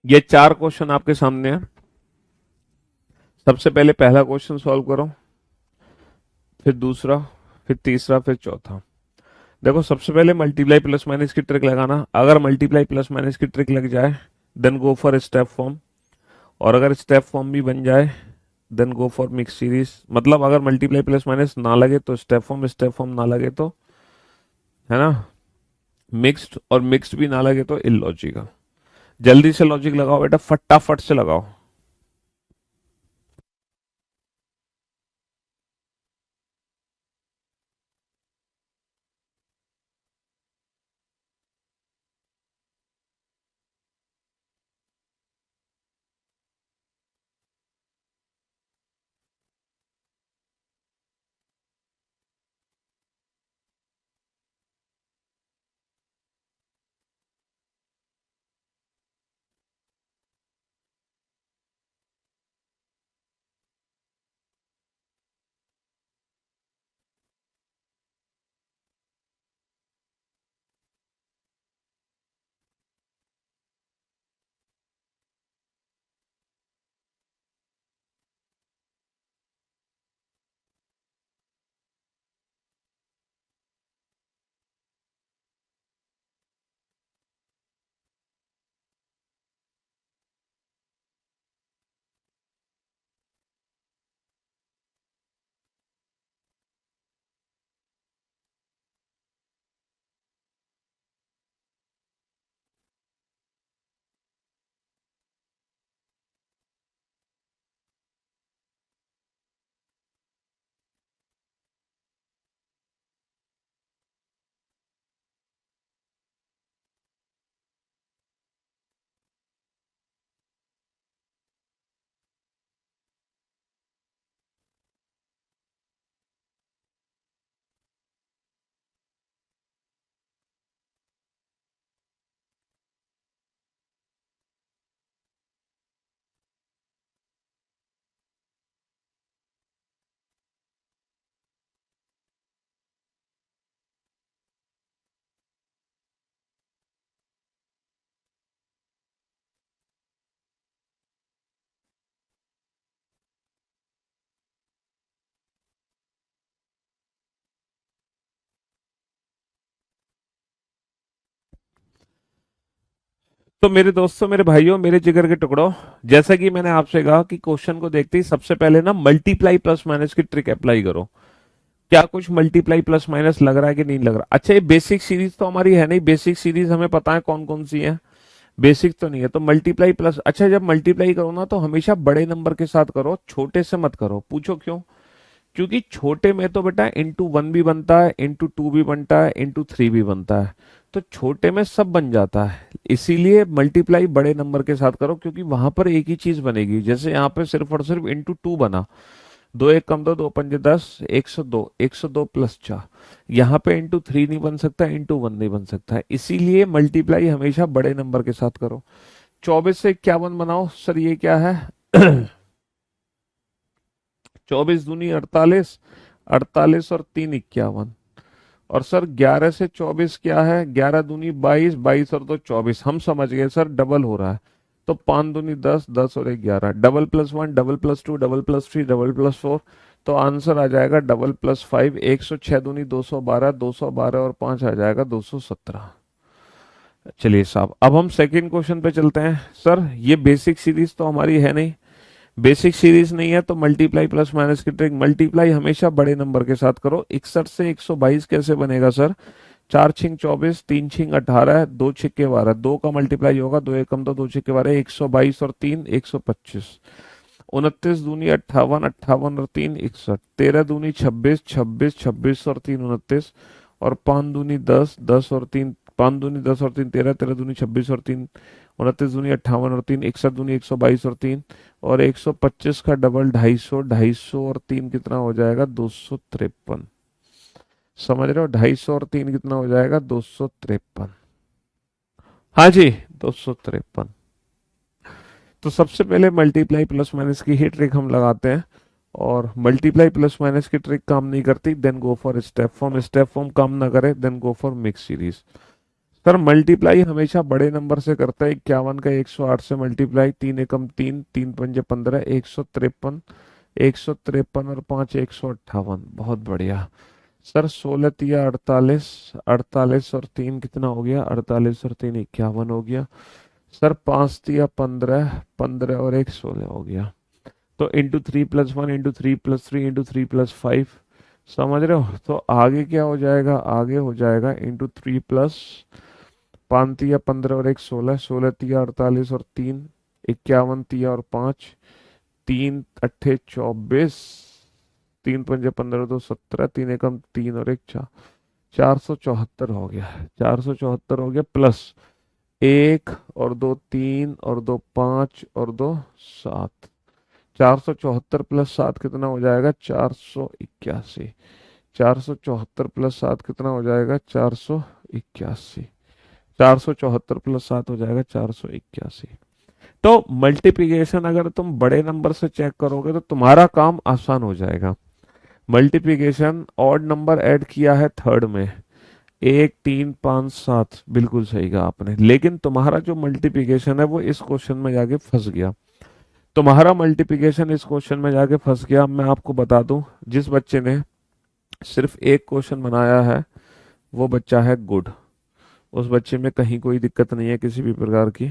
[SPEAKER 2] ये 4 क्वेश्चन आपके सामने है। सबसे पहले पहला क्वेश्चन सॉल्व करो, फिर दूसरा, फिर तीसरा, फिर चौथा। देखो सबसे पहले मल्टीप्लाई प्लस माइनस की ट्रिक लगाना। अगर मल्टीप्लाई प्लस माइनस की ट्रिक लग जाए then go for step form, और अगर स्टेप फॉर्म भी बन जाए then go for mix series. मतलब अगर मल्टीप्लाई प्लस माइनस ना लगे तो स्टेप फॉर्म ना लगे तो, है ना, मिक्स्ड, और मिक्स्ड भी ना लगे तो इलॉजिकल। जल्दी से लॉजिक लगाओ बेटा, फटाफट से लगाओ। तो मेरे दोस्तों, मेरे भाइयों, मेरे जिगर के टुकड़ों, जैसा कि मैंने आपसे कहा कि क्वेश्चन को देखते ही सबसे पहले ना मल्टीप्लाई प्लस माइनस की ट्रिक अप्लाई करो। क्या कुछ मल्टीप्लाई प्लस माइनस लग रहा है कि नहीं लग रहा? अच्छा, ये बेसिक सीरीज तो हमारी है नहीं, बेसिक सीरीज हमें पता है कौन कौन सी है, बेसिक तो नहीं है। तो मल्टीप्लाई प्लस, अच्छा जब मल्टीप्लाई करो ना तो हमेशा बड़े नंबर के साथ करो, छोटे से मत करो। पूछो क्यों? क्योंकि छोटे में तो बेटा इंटू वन भी बनता है, इंटू टू भी बनता है, इंटू थ्री भी बनता है, तो छोटे में सब बन जाता है। इसीलिए मल्टीप्लाई बड़े नंबर के साथ करो, क्योंकि वहां पर एक ही चीज बनेगी। जैसे यहाँ पे सिर्फ और सिर्फ इंटू टू बना, दो एक कम दो, दो पंजे 10, 102, 102 प्लस 4। यहाँ पे इंटू थ्री नहीं बन सकता, इंटू वन नहीं बन सकता है, इसीलिए मल्टीप्लाई हमेशा बड़े नंबर के साथ करो। 24 से 51 बनाओ सर, ये क्या है? 24 दूनी 48, 48 और 3 51। और सर 11 से 24 क्या है? 11 दूनी 22, 22 और 2 24। हम समझ गए सर, डबल हो रहा है। तो 5 दूनी 10, 10 और 1 11, double plus one, double plus two, double plus three, double plus four. तो आंसर आ जाएगा डबल प्लस फाइव। 106 दूनी 212, 212 और 5 आ जाएगा 217। चलिए साहब, अब हम सेकंड क्वेश्चन पे चलते हैं। सर ये बेसिक सीरीज तो हमारी है नहीं, बेसिक सीरीज नहीं है, तो मल्टीप्लाई प्लस माइनस की ट्रिक, मल्टीप्लाई हमेशा बड़े नंबर के साथ करो। 61 से 122 कैसे बनेगा सर? 4 छिंग 24, 3 छिंग 18, 2 छिक्के 12, दो का मल्टीप्लाई होगा, दो एक कम दो, दो छिक्के 12, 122 और 3 125। 29 दूनी 58, 58 और 3 61, 13 दूनी 26, 26, 26 और 3 29, और 5 दूनी 10, 10 और 3, 5 दूनी 10 और 3 13, 13 दूनी 26 और 3 29 दूनी 58 और 3 61 दूनी 122 और 3, और 125 का डबल 250, 250 और 3 कितना हो जाएगा? 253। समझ रहे हो? 250 और 3 कितना हो जाएगा? 253। हाँ जी, 253। तो सबसे पहले मल्टीप्लाई प्लस माइनस की ही ट्रिक हम लगाते हैं, और मल्टीप्लाई प्लस माइनस की ट्रिक काम नहीं करती then go for step form, step form काम ना करे then go for mix series. Sir multiply हमेशा बड़े नंबर से करता है। 51 का 108 से मल्टीप्लाई, 3 एकम 3, 3 पंजे 15, 153, 153 और 5 158। बहुत बढ़िया सर। 16 तिया 48, 48 और 3 कितना हो गया? 48 और 3 51 हो गया। सर 5 तिया 15, 15 और 1 16 हो गया। तो इंटू 3+1 इंटू 3+3 इंटू 3+5, समझ रहे हो? तो आगे क्या हो जाएगा? आगे हो जाएगा इंटू 3+, 5 तिया 15 और 1 16, 16 तिया 48 और 3 51 तिया और 5, 3 अट्ठे 24, 3 पंजे 15 2 17, 3 एकम 3 और 1 4, 474 हो गया। 474 हो गया, प्लस 1 और 2 3 और 2 5 और 2 7। 474 प्लस 7 कितना हो जाएगा? 481। 474 प्लस 7 कितना हो जाएगा? 481। 474 प्लस 7 हो जाएगा 481। तो मल्टीप्लिकेशन अगर तुम बड़े नंबर से चेक करोगे तो तुम्हारा काम आसान हो जाएगा। मल्टीप्लिकेशन ऑड नंबर ऐड किया है थर्ड में, 1 3 5 7, बिल्कुल सही कहा आपने। लेकिन तुम्हारा जो मल्टीप्लिकेशन है वो इस क्वेश्चन में जाके फंस गया। तुम्हारा मल्टीप्लिकेशन इस क्वेश्चन में जाके फंस गया। मैं आपको बता दूं, जिस बच्चे ने सिर्फ एक क्वेश्चन बनाया है वो बच्चा है गुड। उस बच्चे में कहीं कोई दिक्कत नहीं है किसी भी प्रकार की।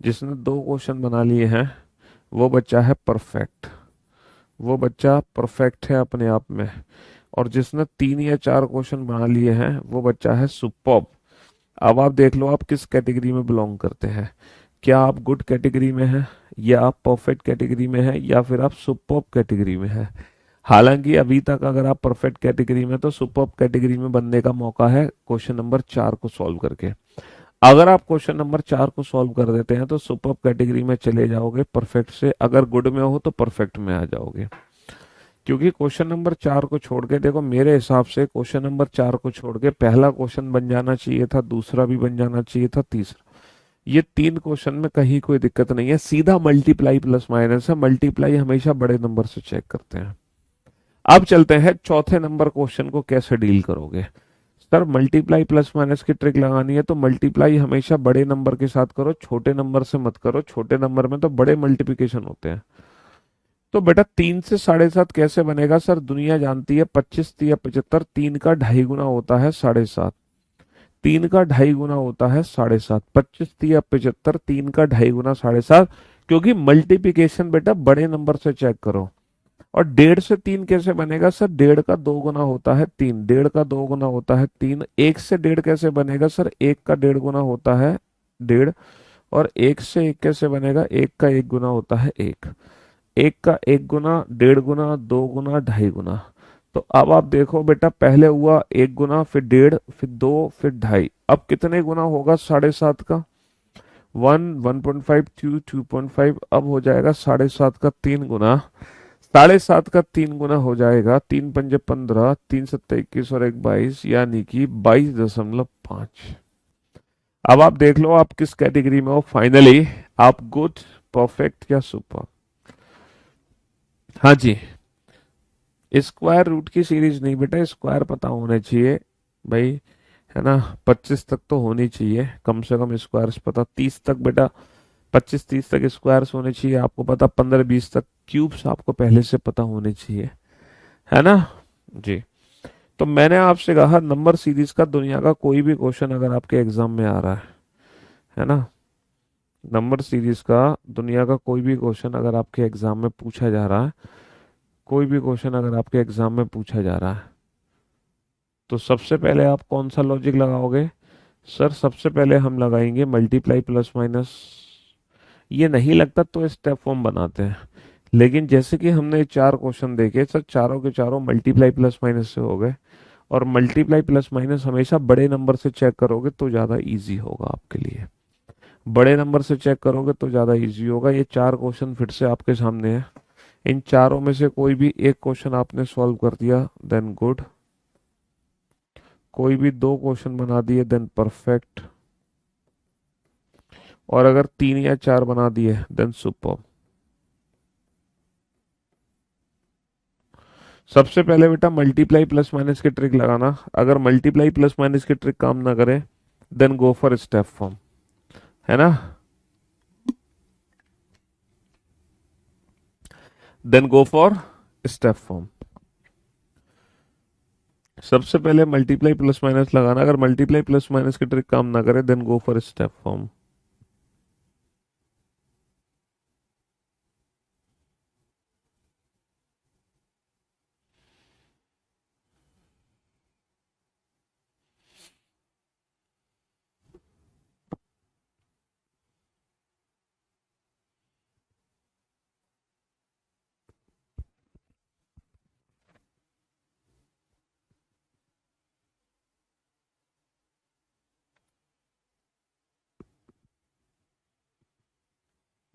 [SPEAKER 2] जिसने 2 क्वेश्चन बना लिए हैं वो बच्चा है परफेक्ट। वो बच्चा परफेक्ट है अपने आप में। और जिसने 3 या 4 क्वेश्चन बना लिए हैं वो बच्चा है सुपर्ब। अब आप देख लो आप किस कैटेगरी में बिलोंग करते हैं। क्या आप गुड कैटेगरी में हैं, या आप परफेक्ट कैटेगरी में हैं, या फिर आप सुपर्ब कैटेगरी में हैं। हालांकि अभी तक अगर आप परफेक्ट कैटेगरी में, तो सुपर्ब कैटेगरी में बनने का मौका है क्वेश्चन नंबर 4 को सॉल्व करके। अगर आप क्वेश्चन नंबर 4 को सॉल्व कर देते हैं तो सुपर्ब कैटेगरी में चले जाओगे परफेक्ट से। अगर गुड में हो तो परफेक्ट में आ जाओगे। क्योंकि क्वेश्चन नंबर 4 को छोड़ के देखो, मेरे हिसाब से क्वेश्चन नंबर 4 को छोड़ के पहला क्वेश्चन बन जाना चाहिए था, दूसरा भी बन जाना चाहिए था, तीसरा। ये 3 क्वेश्चन में कहीं कोई दिक्कत नहीं है। सीधा मल्टीप्लाई प्लस माइनस है। मल्टीप्लाई हमेशा बड़े नंबर से चेक करते हैं। अब चलते हैं चौथे नंबर क्वेश्चन को कैसे डील करोगे। सर मल्टीप्लाई प्लस माइनस की ट्रिक लगानी है तो मल्टीप्लाई हमेशा बड़े नंबर के साथ करो, छोटे नंबर से मत करो। छोटे नंबर में तो बड़े मल्टीप्लिकेशन होते हैं। तो बेटा 3 से 7.5 कैसे बनेगा? सर दुनिया जानती है 25 या 75, 3 का 2.5 गुना होता है 7.5। 3 का 2.5 गुना होता है 7.5। 25 या 75, 3 का 2.5 गुना 7.5। क्योंकि मल्टीप्लिकेशन बेटा बड़े नंबर से चेक करो। और 1.5 से 3 कैसे बनेगा? सर 1.5 का 2 गुना होता है 3, 1.5 का 2 गुना होता है 3। 1 से 1.5 कैसे बनेगा? सर 1 का 1.5 गुना होता है 1.5। और 1 से 1 कैसे बनेगा? 1 का 1 गुना होता है 1। 1 का 1 गुना, 1.5 गुना, 2 गुना, 2.5 गुना। तो अब आप देखो बेटा, पहले हुआ 1 गुना, फिर 1.5, फिर 2, फिर 2.5। अब कितने गुना होगा 7.5 का? 1, 1.5, 2, 2.5। अब हो जाएगा 7.5 का 3 गुना। 7.5 का 3 गुना हो जाएगा 3 पंजे 15, 3 सत्ते 21 और 1 22, यानी कि 22.5। अब आप देख लो आप किस कैटेगरी में हो फाइनली। आप गुड, परफेक्ट या सुपर? हाँ जी। स्क्वायर रूट की सीरीज नहीं बेटा, स्क्वायर पता होने चाहिए भाई, है ना। 25 तक तो होनी चाहिए कम से कम स्क्वायर्स पता। 30 तक बेटा, 25 30 तक स्क्वायर्स होने चाहिए आपको पता। 15 20 तक क्यूब्स आपको पहले से पता होने चाहिए, है ना जी। तो मैंने आपसे कहा नंबर सीरीज का दुनिया का कोई भी क्वेश्चन अगर आपके एग्जाम में आ रहा है ना, नंबर सीरीज का दुनिया का कोई भी क्वेश्चन अगर आपके एग्जाम में पूछा जा रहा है, कोई भी क्वेश्चन अगर आपके एग्जाम में पूछा जा रहा है, तो सबसे पहले आप कौन सा लॉजिक लगाओगे? सर सबसे पहले हम लगाएंगे मल्टीप्लाई प्लस माइनस। ये नहीं लगता तो स्टेप फॉर्म बनाते हैं। लेकिन जैसे कि हमने 4 क्वेश्चन देखे सर, चारों के चारों मल्टीप्लाई प्लस माइनस से हो गए। और मल्टीप्लाई प्लस माइनस हमेशा बड़े नंबर से चेक करोगे तो ज़्यादा इजी होगा आपके लिए। बड़े नंबर से चेक करोगे तो ज़्यादा इजी होगा। ये 4 क्वेश्चन फिर से आपके सामने है। इन चारों में से कोई भी एक क्वेश्चन आपने सॉल्व कर दिया देन गुड। कोई भी 2 क्वेश्चन बना दिए देन परफेक्ट। और अगर 3 या 4 बना दिए देन सुपर। सबसे पहले बेटा मल्टीप्लाई प्लस माइनस की ट्रिक लगाना। अगर मल्टीप्लाई प्लस माइनस की ट्रिक काम ना करे then go for step form, है ना, then go for step form. सबसे पहले मल्टीप्लाई प्लस माइनस लगाना, अगर मल्टीप्लाई प्लस माइनस की ट्रिक काम ना करे then go for step form.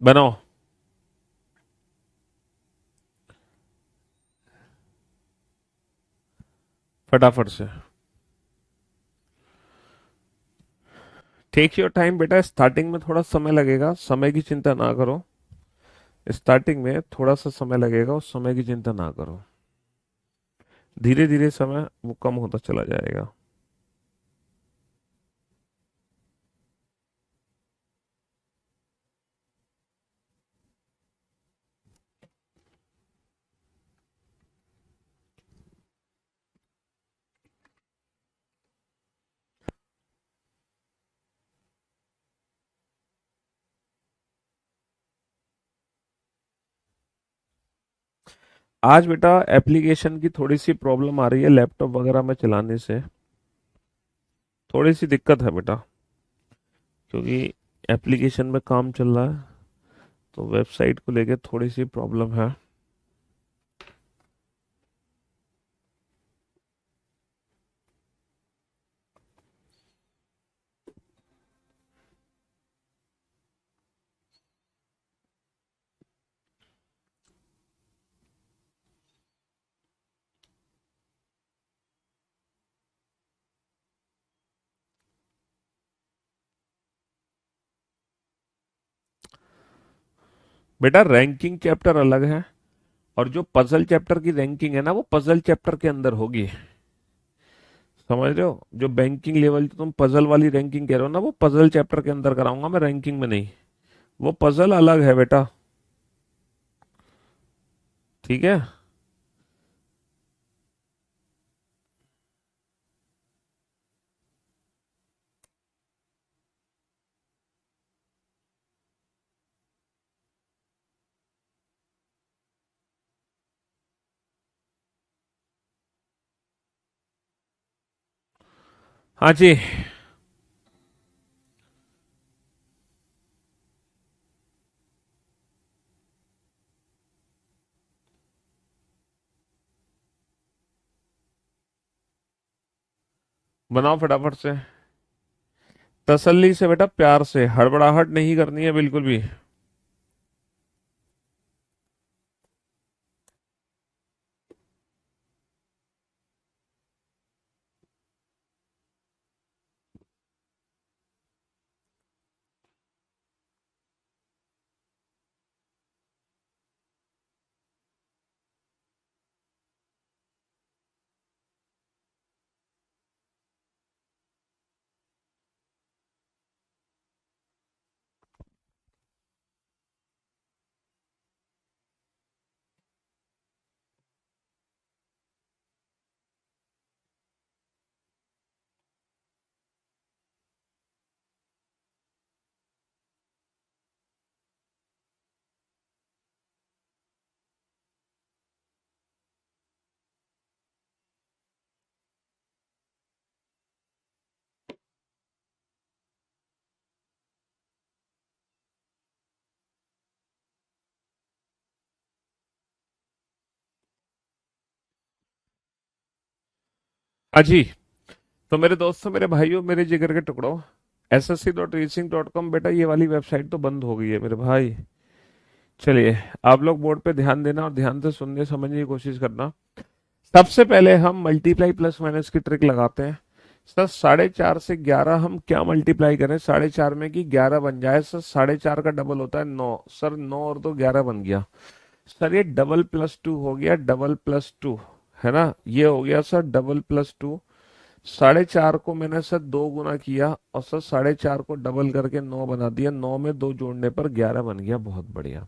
[SPEAKER 2] बनाओ फटाफट से, टेक योर टाइम बेटा, स्टार्टिंग में थोड़ा समय लगेगा, समय की चिंता ना करो, स्टार्टिंग में थोड़ा सा समय लगेगा, उस समय की चिंता ना करो, धीरे धीरे समय वो कम होता चला जाएगा। आज बेटा एप्लीकेशन की थोड़ी सी प्रॉब्लम आ रही है, लैपटॉप वगैरह में चलाने से थोड़ी सी दिक्कत है बेटा, क्योंकि एप्लीकेशन में काम चल रहा है तो वेबसाइट को लेके थोड़ी सी प्रॉब्लम है। बेटा रैंकिंग चैप्टर अलग है, और जो पजल चैप्टर की रैंकिंग है ना वो पजल चैप्टर के अंदर होगी, समझ रहे हो, जो बैंकिंग लेवल तुम पजल वाली रैंकिंग कह रहे हो ना वो पजल चैप्टर के अंदर कराऊंगा मैं, रैंकिंग में नहीं, वो पजल अलग है बेटा, ठीक है। हाँ जी, बनाओ फटाफट से, तसल्ली से बेटा, प्यार से, हड़बड़ाहट नहीं करनी है बिल्कुल भी। हाँ जी, तो मेरे दोस्तों, मेरे भाइयों, मेरे जिगर के टुकड़ों, ssc.racing.com बेटा ये वाली वेबसाइट तो बंद हो गई है मेरे भाई। चलिए, आप लोग बोर्ड पे ध्यान देना और ध्यान से सुनने समझने की कोशिश करना। सबसे पहले हम मल्टीप्लाई प्लस माइनस की ट्रिक लगाते हैं। सर 4.5 से 11 हम क्या मल्टीप्लाई करें 4.5 में कि 11 बन जाए। सर 4.5 का डबल होता है 9, सर 9 और 2 11 बन गया। सर ये डबल प्लस टू हो गया, डबल प्लस टू, है ना, ये हो गया सर डबल प्लस टू। 4.5 को मैंने सर 2 गुना किया और सर 4.5 को डबल करके 9 बना दिया, 9 में 2 जोड़ने पर 11 बन गया। बहुत बढ़िया।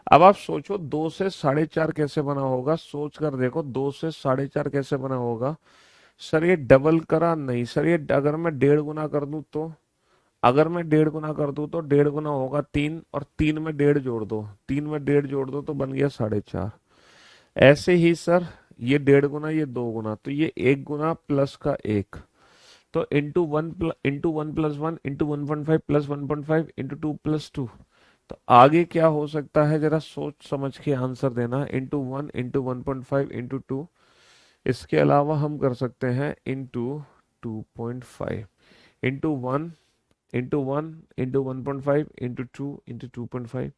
[SPEAKER 2] अब आप सोचो 2 से 4.5 कैसे बना होगा, सोच कर देखो 2 से 4.5 कैसे बना होगा। सर ये डबल करा नहीं सर, ये अगर मैं 1.5 गुना कर दूं तो, अगर मैं 1.5 गुना कर दूं तो 1.5 गुना होगा 3, और 3 में 1.5 जोड़ दो, 3 में 1.5 जोड़ दो तो बन गया 4.5। ऐसे ही सर ये 1.5 गुना, ये 2 गुना, तो ये 1 गुना प्लस का 1, तो into one into 1.5 plus 1.5 into 2 + 2। तो आगे क्या हो सकता है, जरा सोच समझ के आंसर देना। इंटू 1 इंटू 1.5 इंटू 2, इसके अलावा हम कर सकते हैं into 2.5 into 1 into 1.5 into 2 into 2.5,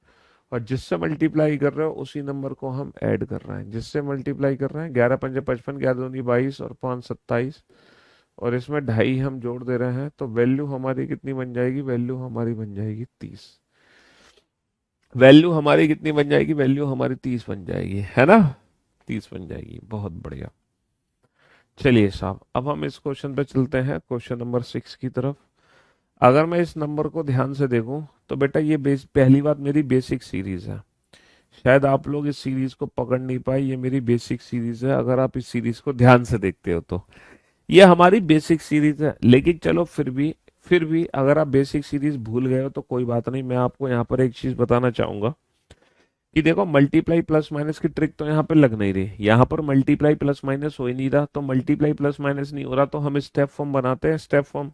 [SPEAKER 2] और जिससे मल्टीप्लाई कर रहे हो उसी नंबर को हम ऐड कर रहे हैं, जिससे मल्टीप्लाई कर रहे हैं। 11 पंजे 55, 11 दूनी 22 और 5 27, और इसमें 2.5 हम जोड़ दे रहे हैं, तो वैल्यू हमारी कितनी बन जाएगी, वैल्यू हमारी बन जाएगी 30। वैल्यू हमारी कितनी बन जाएगी, वैल्यू हमारी 30 बन जाएगी, है ना, 30 बन जाएगी। बहुत बढ़िया। चलिए साहब, अब हम इस क्वेश्चन पे चलते हैं, क्वेश्चन नंबर 6 की तरफ। अगर मैं इस नंबर को ध्यान से देखूं तो बेटा ये पहली बात मेरी बेसिक सीरीज है। शायद आप लोग इस सीरीज को पकड़ नहीं पाए, ये मेरी बेसिक सीरीज है। अगर आप इस सीरीज को ध्यान से देखते हो तो ये हमारी बेसिक सीरीज है। लेकिन चलो फिर भी अगर आप बेसिक सीरीज भूल गए हो तो कोई बात नहीं, मैं आपको यहाँ पर एक चीज बताना चाहूंगा कि देखो मल्टीप्लाई प्लस माइनस की ट्रिक तो यहाँ पे लग नहीं रही। यहाँ पर मल्टीप्लाई प्लस माइनस हो ही नहीं रहा, तो मल्टीप्लाई प्लस माइनस नहीं हो रहा तो हम स्टेप फॉर्म बनाते हैं, स्टेप फॉर्म।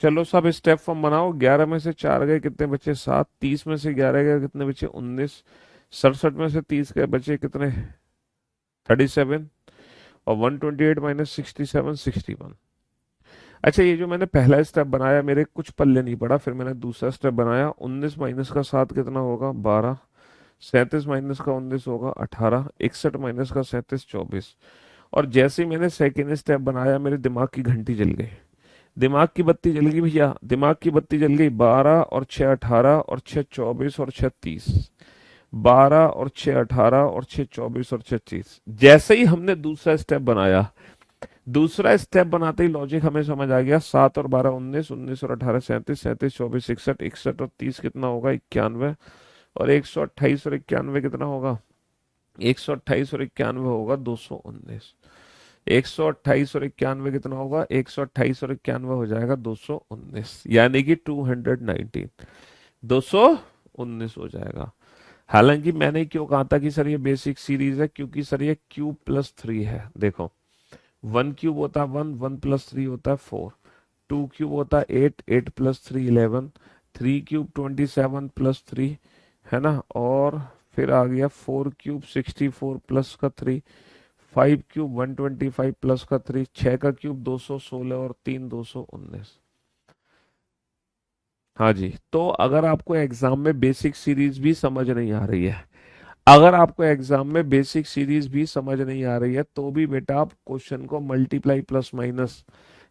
[SPEAKER 2] चलो सब स्टेप फॉर्म बनाओ। 11 में से 4 गए, कितने बचे 7। 30 में से 11 गए, कितने बचे 19। 67 में से 30 गए, बचे कितने 37। और 128 माइनस 67 61। अच्छा, ये जो मैंने पहला स्टेप बनाया मेरे कुछ पल्ले नहीं पड़ा, फिर मैंने दूसरा स्टेप बनाया। 19 माइनस का 7 कितना होगा 12। 37 माइनस का 19 होगा 18। 61 माइनस का 37 24। और जैसे ही मैंने सेकेंड स्टेप बनाया मेरे दिमाग की घंटी जल गई, दिमाग की बत्ती जल गई भैया, दिमाग की बत्ती जल गई। 12 और 6 18 और 6 24 और 6 30। 12 और 6 18 और 6 24 और 6 30। जैसे ही हमने दूसरा स्टेप बनाया, दूसरा स्टेप बनाते ही लॉजिक हमें समझ आ गया। 7 और 12 19, 19 और 18 37, 37 24 61, 61 और 30 कितना होगा 91, और 128 और 91 कितना होगा 128 और 91 होगा 219। 128 और 91 कितना होगा 128 और 91 हो जाएगा 219, यानी कि 219, 219 हो जाएगा। हालांकि मैंने क्यों कहा था कि सर ये बेसिक सीरीज है, क्योंकि सर ये क्यूब+3 है। देखो 1 क्यूब होता है 1, 1 + 3 होता है 4। 2 क्यूब होता है 8, 8 + 3 11। 3 क्यूब 27 + 3, है ना। और फिर आ गया 4 क्यूब 64 प्लस का 3। 5 क्यूब 125 प्लस का 3। 6 का क्यूब 216 और 3 219। हाँ जी, तो अगर आपको एग्जाम में बेसिक सीरीज भी समझ नहीं आ रही है, अगर आपको एग्जाम में बेसिक सीरीज भी समझ नहीं आ रही है, तो भी बेटा आप क्वेश्चन को मल्टीप्लाई प्लस माइनस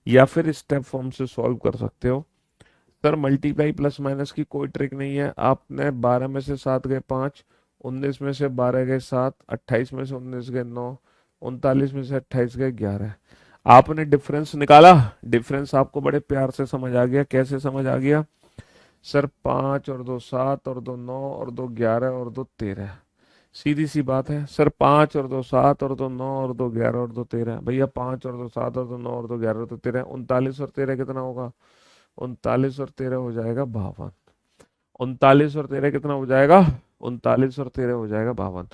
[SPEAKER 2] या फिर स्टेप फॉर्म से सॉल्व कर सकते हो। सर मल्टीप्लाई प्लस माइनस की कोई ट्रिक नहीं है। आपने 12 में से 7 गए 5, 19 में से 12 गए 7, 28 में से 19 गए 9, 39 में से 28 गए 11। आपने डिफरेंस निकाला, डिफरेंस आपको बड़े प्यार से समझ आ गया। कैसे समझ आ गया सर, 5 और 2 7 और 2 9 और 2 11 और 2 13। सीधी सी बात है सर, 5 और 2 7 और 2 9 और 2 11 और 2 13। भैया 5 और 2 7 और 2 9 और 2 11 और 2 13, 39 और 13 कितना होगा 39 और 13 हो जाएगा 52। 39 और 13 कितना हो जाएगा 39 और 13 हो जाएगा 52।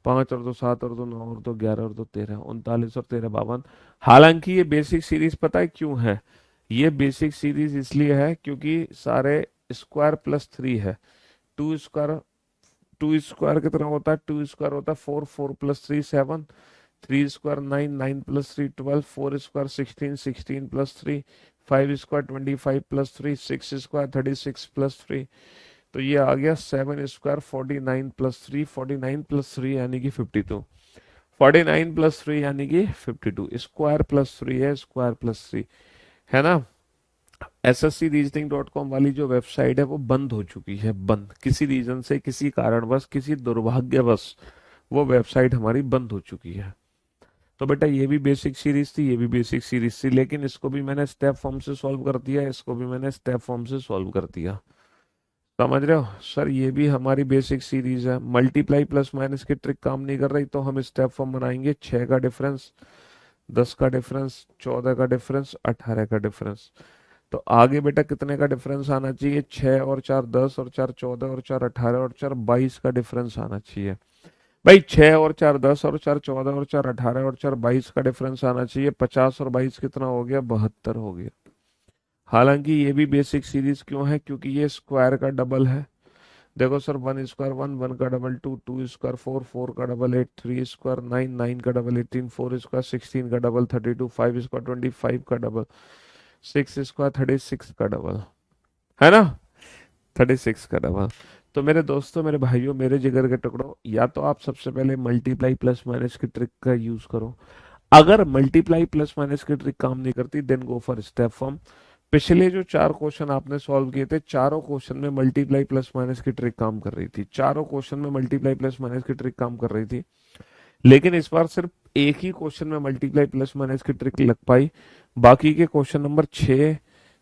[SPEAKER 2] 5 और 2 7 और 2 9 और 2 11 और 2 13, 39 और 13 52। हालांकि ये बेसिक सीरीज पता है क्यों है, ये बेसिक सीरीज इसलिए है क्योंकि सारे स्क्वायर+3 है। 2 स्क्वायर, 2 स्क्वायर कितना होता है 2 स्क्वायर होता है 4, 4 + 3 7। 3 स्क्वायर 9, 9 + 3 12। 4 स्क्वायर 16, 16 + 3। 5 स्क्वायर 25 + 3। 6 स्क्वायर 36 + 3। तो ये आ गया 7 स्क्वायर 49 + 3। 49 + 3 यानी कि 52। 49 + 3 यानी कि 52। स्क्वायर+3 है, स्क्वायर+3, है ना। SSCreasoning.com वाली जो वेबसाइट है वो बंद हो चुकी है, बंद किसी रीजन से, किसी कारणवश, किसी दुर्भाग्यवश वो वेबसाइट हमारी बंद हो चुकी है। तो बेटा ये भी बेसिक सीरीज थी, ये भी बेसिक सीरीज थी, लेकिन इसको भी मैंने स्टेप फॉर्म से सॉल्व कर दिया, इसको भी मैंने स्टेप फॉर्म से सॉल्व कर दिया। समझ रहे हो सर, ये भी हमारी बेसिक सीरीज है। मल्टीप्लाई प्लस माइनस की ट्रिक काम नहीं कर रही तो हम स्टेप फॉर्म बनाएंगे। 6 का डिफरेंस, 10 का डिफरेंस, 14 का डिफरेंस, 18 का डिफरेंस। तो आगे बेटा कितने का डिफरेंस आना चाहिए? 6 और 4 10 और 4 14 और 4 18 और 4 22 का डिफरेंस आना चाहिए। भाई 6 और 4 10 और 4 14 और 4 18 और 4 22 का डिफरेंस आना चाहिए। 50 और 22 कितना हो गया? 72 हो गया। हालांकि ये भी बेसिक सीरीज क्यों है? क्योंकि ये स्क्वायर का डबल है। देखो सर, 1 स्क्वायर 1, 1 का डबल 2, 2 स्क्वायर 4, 4 का डबल 8, 3 स्क्वायर 9, 9 का डबल 18, 4 स्क्वायर 16 का डबल 32, 5 स्क्वायर 25 का डबल, 6 स्क्वायर 36 का डबल, है ना? 36 का डबल। तो मेरे दोस्तों, मेरे भाइयों, मेरे जिगर के टुकड़ों, या तो आप सबसे पहले मल्टीप्लाई प्लस माइनस की ट्रिक का यूज करो। अगर मल्टीप्लाई प्लस माइनस की ट्रिक काम नहीं करती, then go for step form. पिछले जो 4 क्वेश्चन आपने सॉल्व किए थे, चारों क्वेश्चन में मल्टीप्लाई प्लस माइनस की ट्रिक काम कर रही थी। चारों क्वेश्चन में मल्टीप्लाई प्लस माइनस की ट्रिक काम कर रही थी। लेकिन इस बार सिर्फ एक ही क्वेश्चन में मल्टीप्लाई प्लस माइनस की ट्रिक लग पाई। बाकी के क्वेश्चन नंबर 6,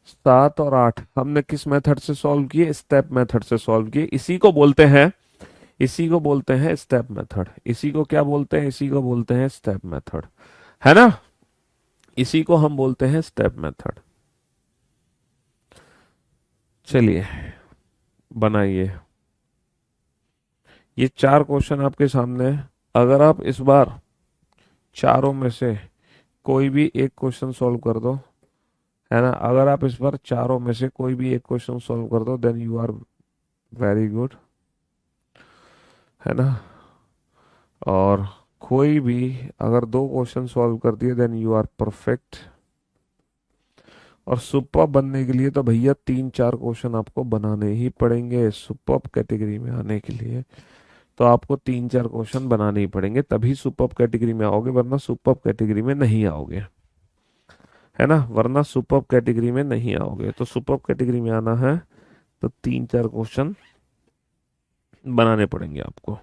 [SPEAKER 2] 7 और 8 हमने किस मेथड से सॉल्व किए? स्टेप मेथड से सॉल्व किए। इसी को बोलते हैं स्टेप मेथड। इसी को क्या बोलते हैं? इसी को बोलते हैं स्टेप मेथड, है ना? इसी को हम बोलते हैं स्टेप मेथड। चलिए बनाइए। ये 4 क्वेश्चन आपके सामने है। अगर आप इस बार चारों में से कोई भी एक क्वेश्चन सॉल्व कर दो, है ना, अगर आप इस बार चारों में से कोई भी एक क्वेश्चन सॉल्व कर दो, then you are very good, है ना? और कोई भी अगर 2 क्वेश्चन सॉल्व कर दिए, देन यू आर परफेक्ट। और सुपर बनने के लिए तो भैया 3-4 क्वेश्चन आपको बनाने ही पड़ेंगे। सुपर कैटेगरी में आने के लिए तो आपको 3-4 क्वेश्चन बनाने ही पड़ेंगे, तभी सुपर कैटेगरी में आओगे, वरना सुपर कैटेगरी में नहीं आओगे, है ना? वरना सुपर कैटेगरी में नहीं आओगे। तो सुपर कैटेगरी में आना है तो 3-4 क्वेश्चन बनाने पड़ेंगे आपको।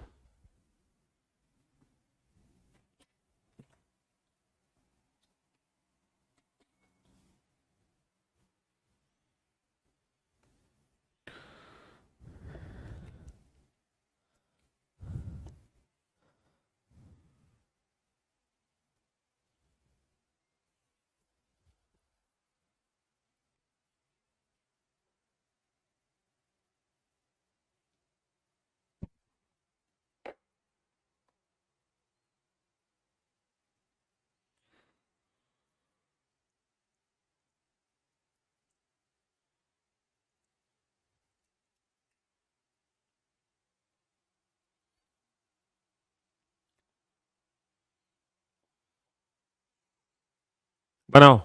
[SPEAKER 2] बनाओ।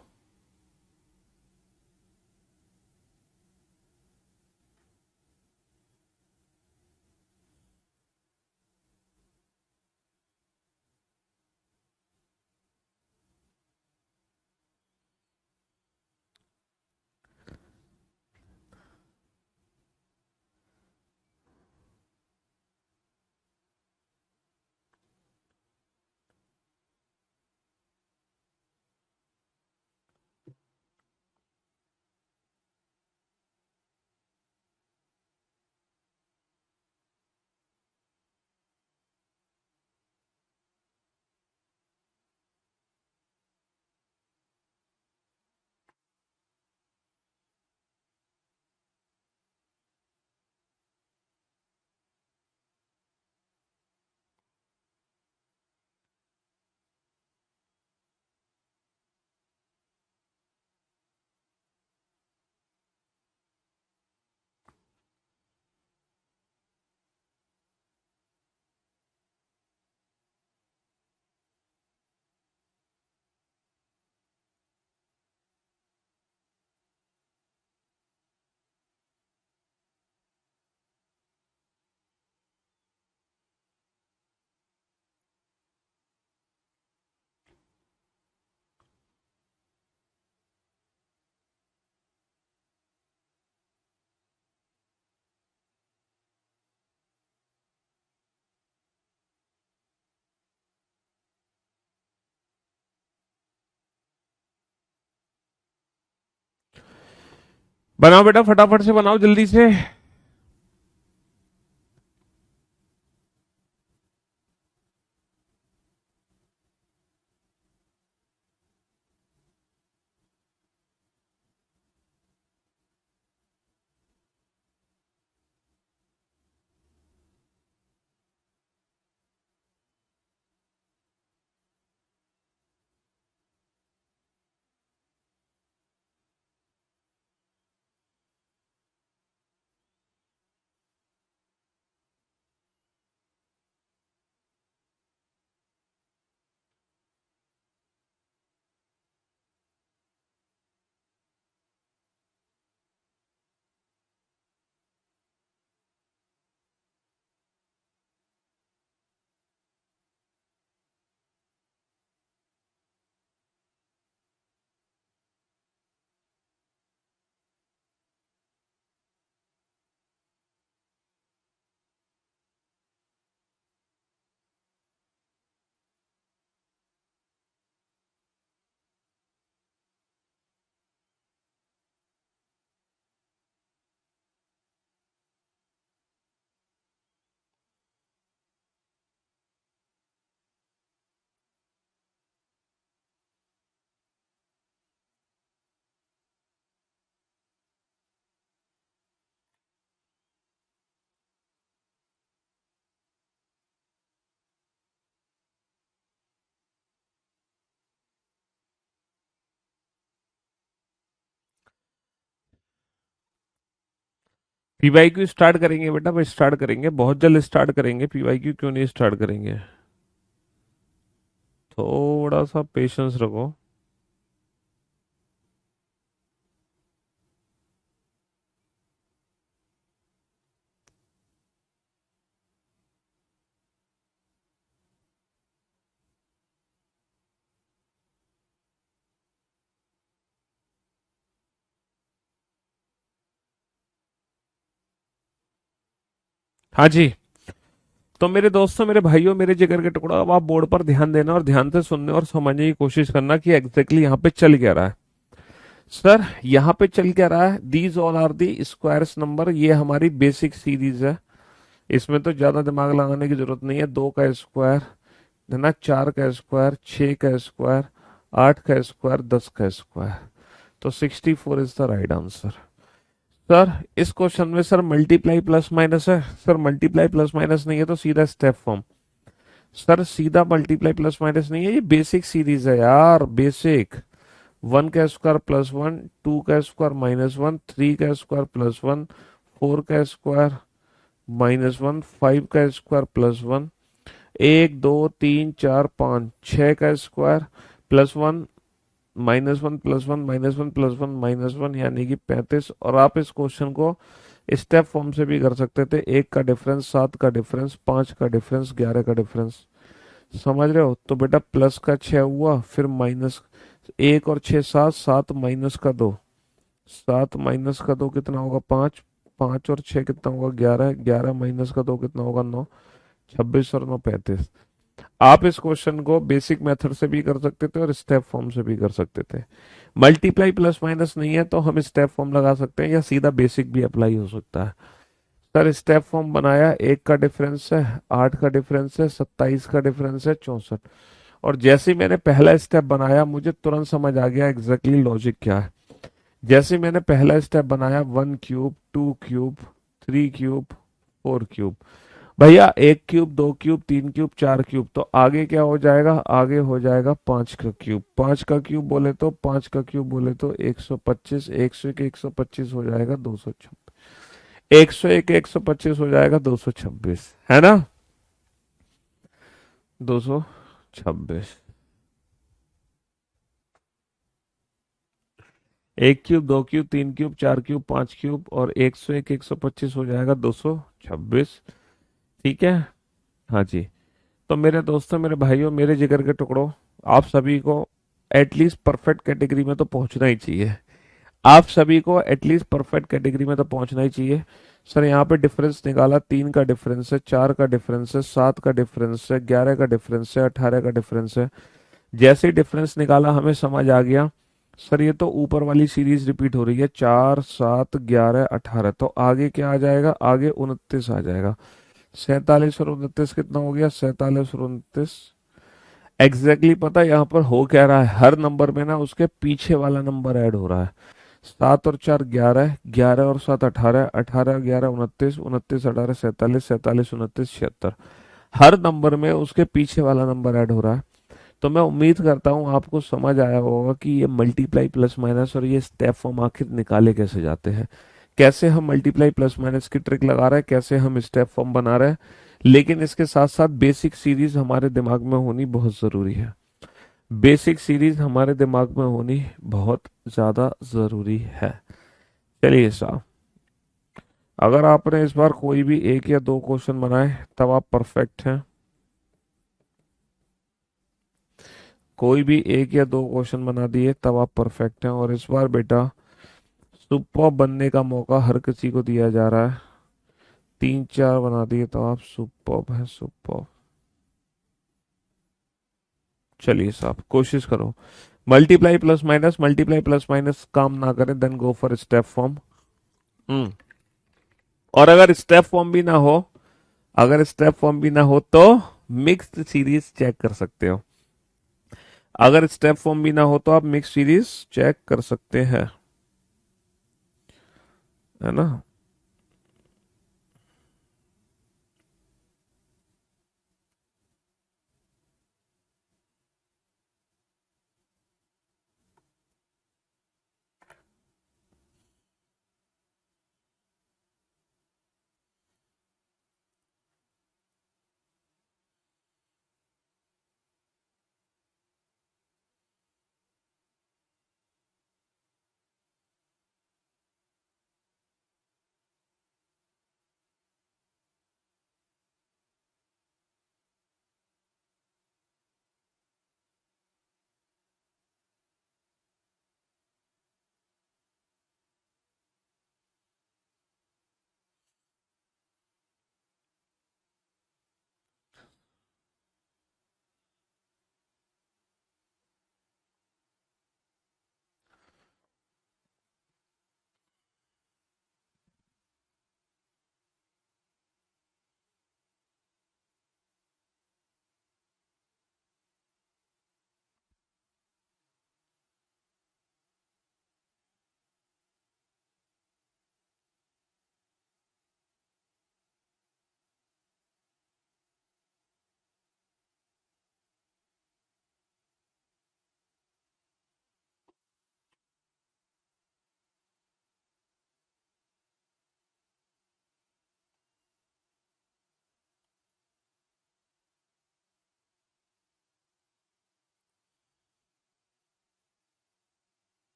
[SPEAKER 2] बनाओ बेटा, फटाफट से बनाओ, जल्दी से। पीवाईक्यू स्टार्ट करेंगे बेटा, भाई स्टार्ट करेंगे, बहुत जल्द स्टार्ट करेंगे। पीवाईक्यू क्यों नहीं स्टार्ट करेंगे? थोड़ा सा पेशेंस रखो। हाँ जी। तो मेरे दोस्तों, मेरे भाइयों, मेरे जिगर के टुकड़ा, अब आप बोर्ड पर ध्यान देना और ध्यान से सुनने और समझने की कोशिश करना कि एग्जैक्टली यहाँ पे चल क्या रहा है। सर यहाँ पे चल क्या रहा है, these all are the squares number, ये हमारी बेसिक सीरीज है। इसमें तो ज्यादा दिमाग लगाने की जरूरत नहीं है। 2 का स्क्वायर है ना, 4 का स्क्वायर, 6 का स्क्वायर, 8 का स्क्वायर, 10 का स्क्वायर। तो 64 is the right answer. Sir इस क्वेश्चन में सर मल्टीप्लाई प्लस माइनस है। सर मल्टीप्लाई प्लस माइनस नहीं है तो सीधा स्टेप फॉर्म। सर सीधा मल्टीप्लाई प्लस माइनस नहीं है, ये बेसिक सीरीज है यार, बेसिक। 1 का स्क्वायर प्लस 1, 2 का स्क्वायर -1, 3 का स्क्वायर +1, 4 का स्क्वायर -1, 5 का स्क्वायर +1, 1 2 3 4 5 6 का स्क्वायर +1, -1 +1 -1 +1 -1, यानी कि 35। और आप इस क्वेश्चन को स्टेप फॉर्म से भी कर सकते थे। 1 का डिफरेंस, 7 का डिफरेंस, 5 का डिफरेंस, 11 का डिफरेंस। समझ रहे हो? तो बेटा प्लस का 6 हुआ, फिर माइनस 1 और 6 7, 7 माइनस का 2, 7 माइनस का 2 कितना होगा? 5, 5 और 6 कितना होगा? 11, 11 माइनस का 2 कितना होगा? 9, 26 और 9 35। आप इस क्वेश्चन को बेसिक मेथड से भी कर सकते थे और स्टेप फॉर्म से भी कर सकते थे। मल्टीप्लाई प्लस माइनस नहीं है तो हम स्टेप फॉर्म लगा सकते हैं या सीधा बेसिक भी अप्लाई हो सकता है। सर स्टेप फॉर्म बनाया, 1 का डिफरेंस है, 8 का डिफरेंस है, 27 का डिफरेंस है, 64। और जैसे ही मैंने पहला स्टेप बनाया मुझे तुरंत समझ आ गया एग्जैक्टली लॉजिक क्या है। जैसे ही मैंने पहला स्टेप बनाया, 1 क्यूब, 2 क्यूब, 3 क्यूब, 4 क्यूब, भैया 1 क्यूब, 2 क्यूब, 3 क्यूब, 4 क्यूब, तो आगे क्या हो जाएगा? आगे हो जाएगा 5 का क्यूब। 5 का क्यूब बोले तो 5 का क्यूब बोले तो 125, 101 125 हो जाएगा 226, 101 125 हो जाएगा 226, है ना? 226। 1 cube, 2 cube, 3 cube, 4 cube, 5 cube और 101 125 हो जाएगा 226। ठीक है? हाँ जी। तो मेरे दोस्तों, मेरे भाइयों, मेरे जिगर के टुकड़ों, आप सभी को एटलीस्ट परफेक्ट कैटेगरी में तो पहुंचना ही चाहिए। आप सभी को एटलीस्ट परफेक्ट कैटेगरी में तो पहुंचना ही चाहिए। सर यहाँ पे डिफरेंस निकाला, 3 का डिफरेंस है, 4 का डिफरेंस है, 7 का डिफरेंस है, 11 का डिफरेंस है, 18 का डिफरेंस है। जैसे ही डिफरेंस निकाला हमें समझ आ गया सर ये तो ऊपर वाली सीरीज रिपीट हो रही है, 4 7 11 18, तो आगे क्या आ जाएगा, आगे 29 आ जाएगा। 47 और 29 कितना हो गया, 47 और 29। एग्जैक्टली पता है यहाँ पर हो क्या रहा है, हर नंबर में ना उसके पीछे वाला नंबर ऐड हो रहा है। 7 और 4 11, 11 और 7 18, 18 11 29, 29 18 47, 47 29 76, हर नंबर में उसके पीछे वाला नंबर ऐड हो रहा है। तो मैं उम्मीद करता हूँ आपको समझ आया होगा कि ये मल्टीप्लाई प्लस माइनस और ये स्टेप फॉर्म आखिर निकाले कैसे जाते हैं, कैसे हम मल्टीप्लाई प्लस माइनस की ट्रिक लगा रहे हैं, कैसे हम स्टेप फॉर्म बना रहे हैं। लेकिन इसके साथ साथ बेसिक सीरीज हमारे दिमाग में होनी बहुत जरूरी है। बेसिक सीरीज हमारे दिमाग में होनी बहुत ज्यादा जरूरी है। चलिए साहब, अगर आपने इस बार कोई भी एक या दो क्वेश्चन बनाए तब आप परफेक्ट हैं। कोई भी एक या दो क्वेश्चन बना दिए तब आप परफेक्ट हैं। और इस बार बेटा सुपर बनने का मौका हर किसी को दिया जा रहा है। 3 4 बना दिए तो आप सुपर है, सुपर। चलिए साहब कोशिश करो। मल्टीप्लाई प्लस माइनस काम ना करें, then go for step form. Hmm. और अगर स्टेप फॉर्म भी ना हो, अगर स्टेप फॉर्म भी ना हो तो मिक्स्ड सीरीज चेक कर सकते हो। अगर स्टेप फॉर्म भी ना हो तो आप मिक्स सीरीज चेक कर सकते हैं, है ना।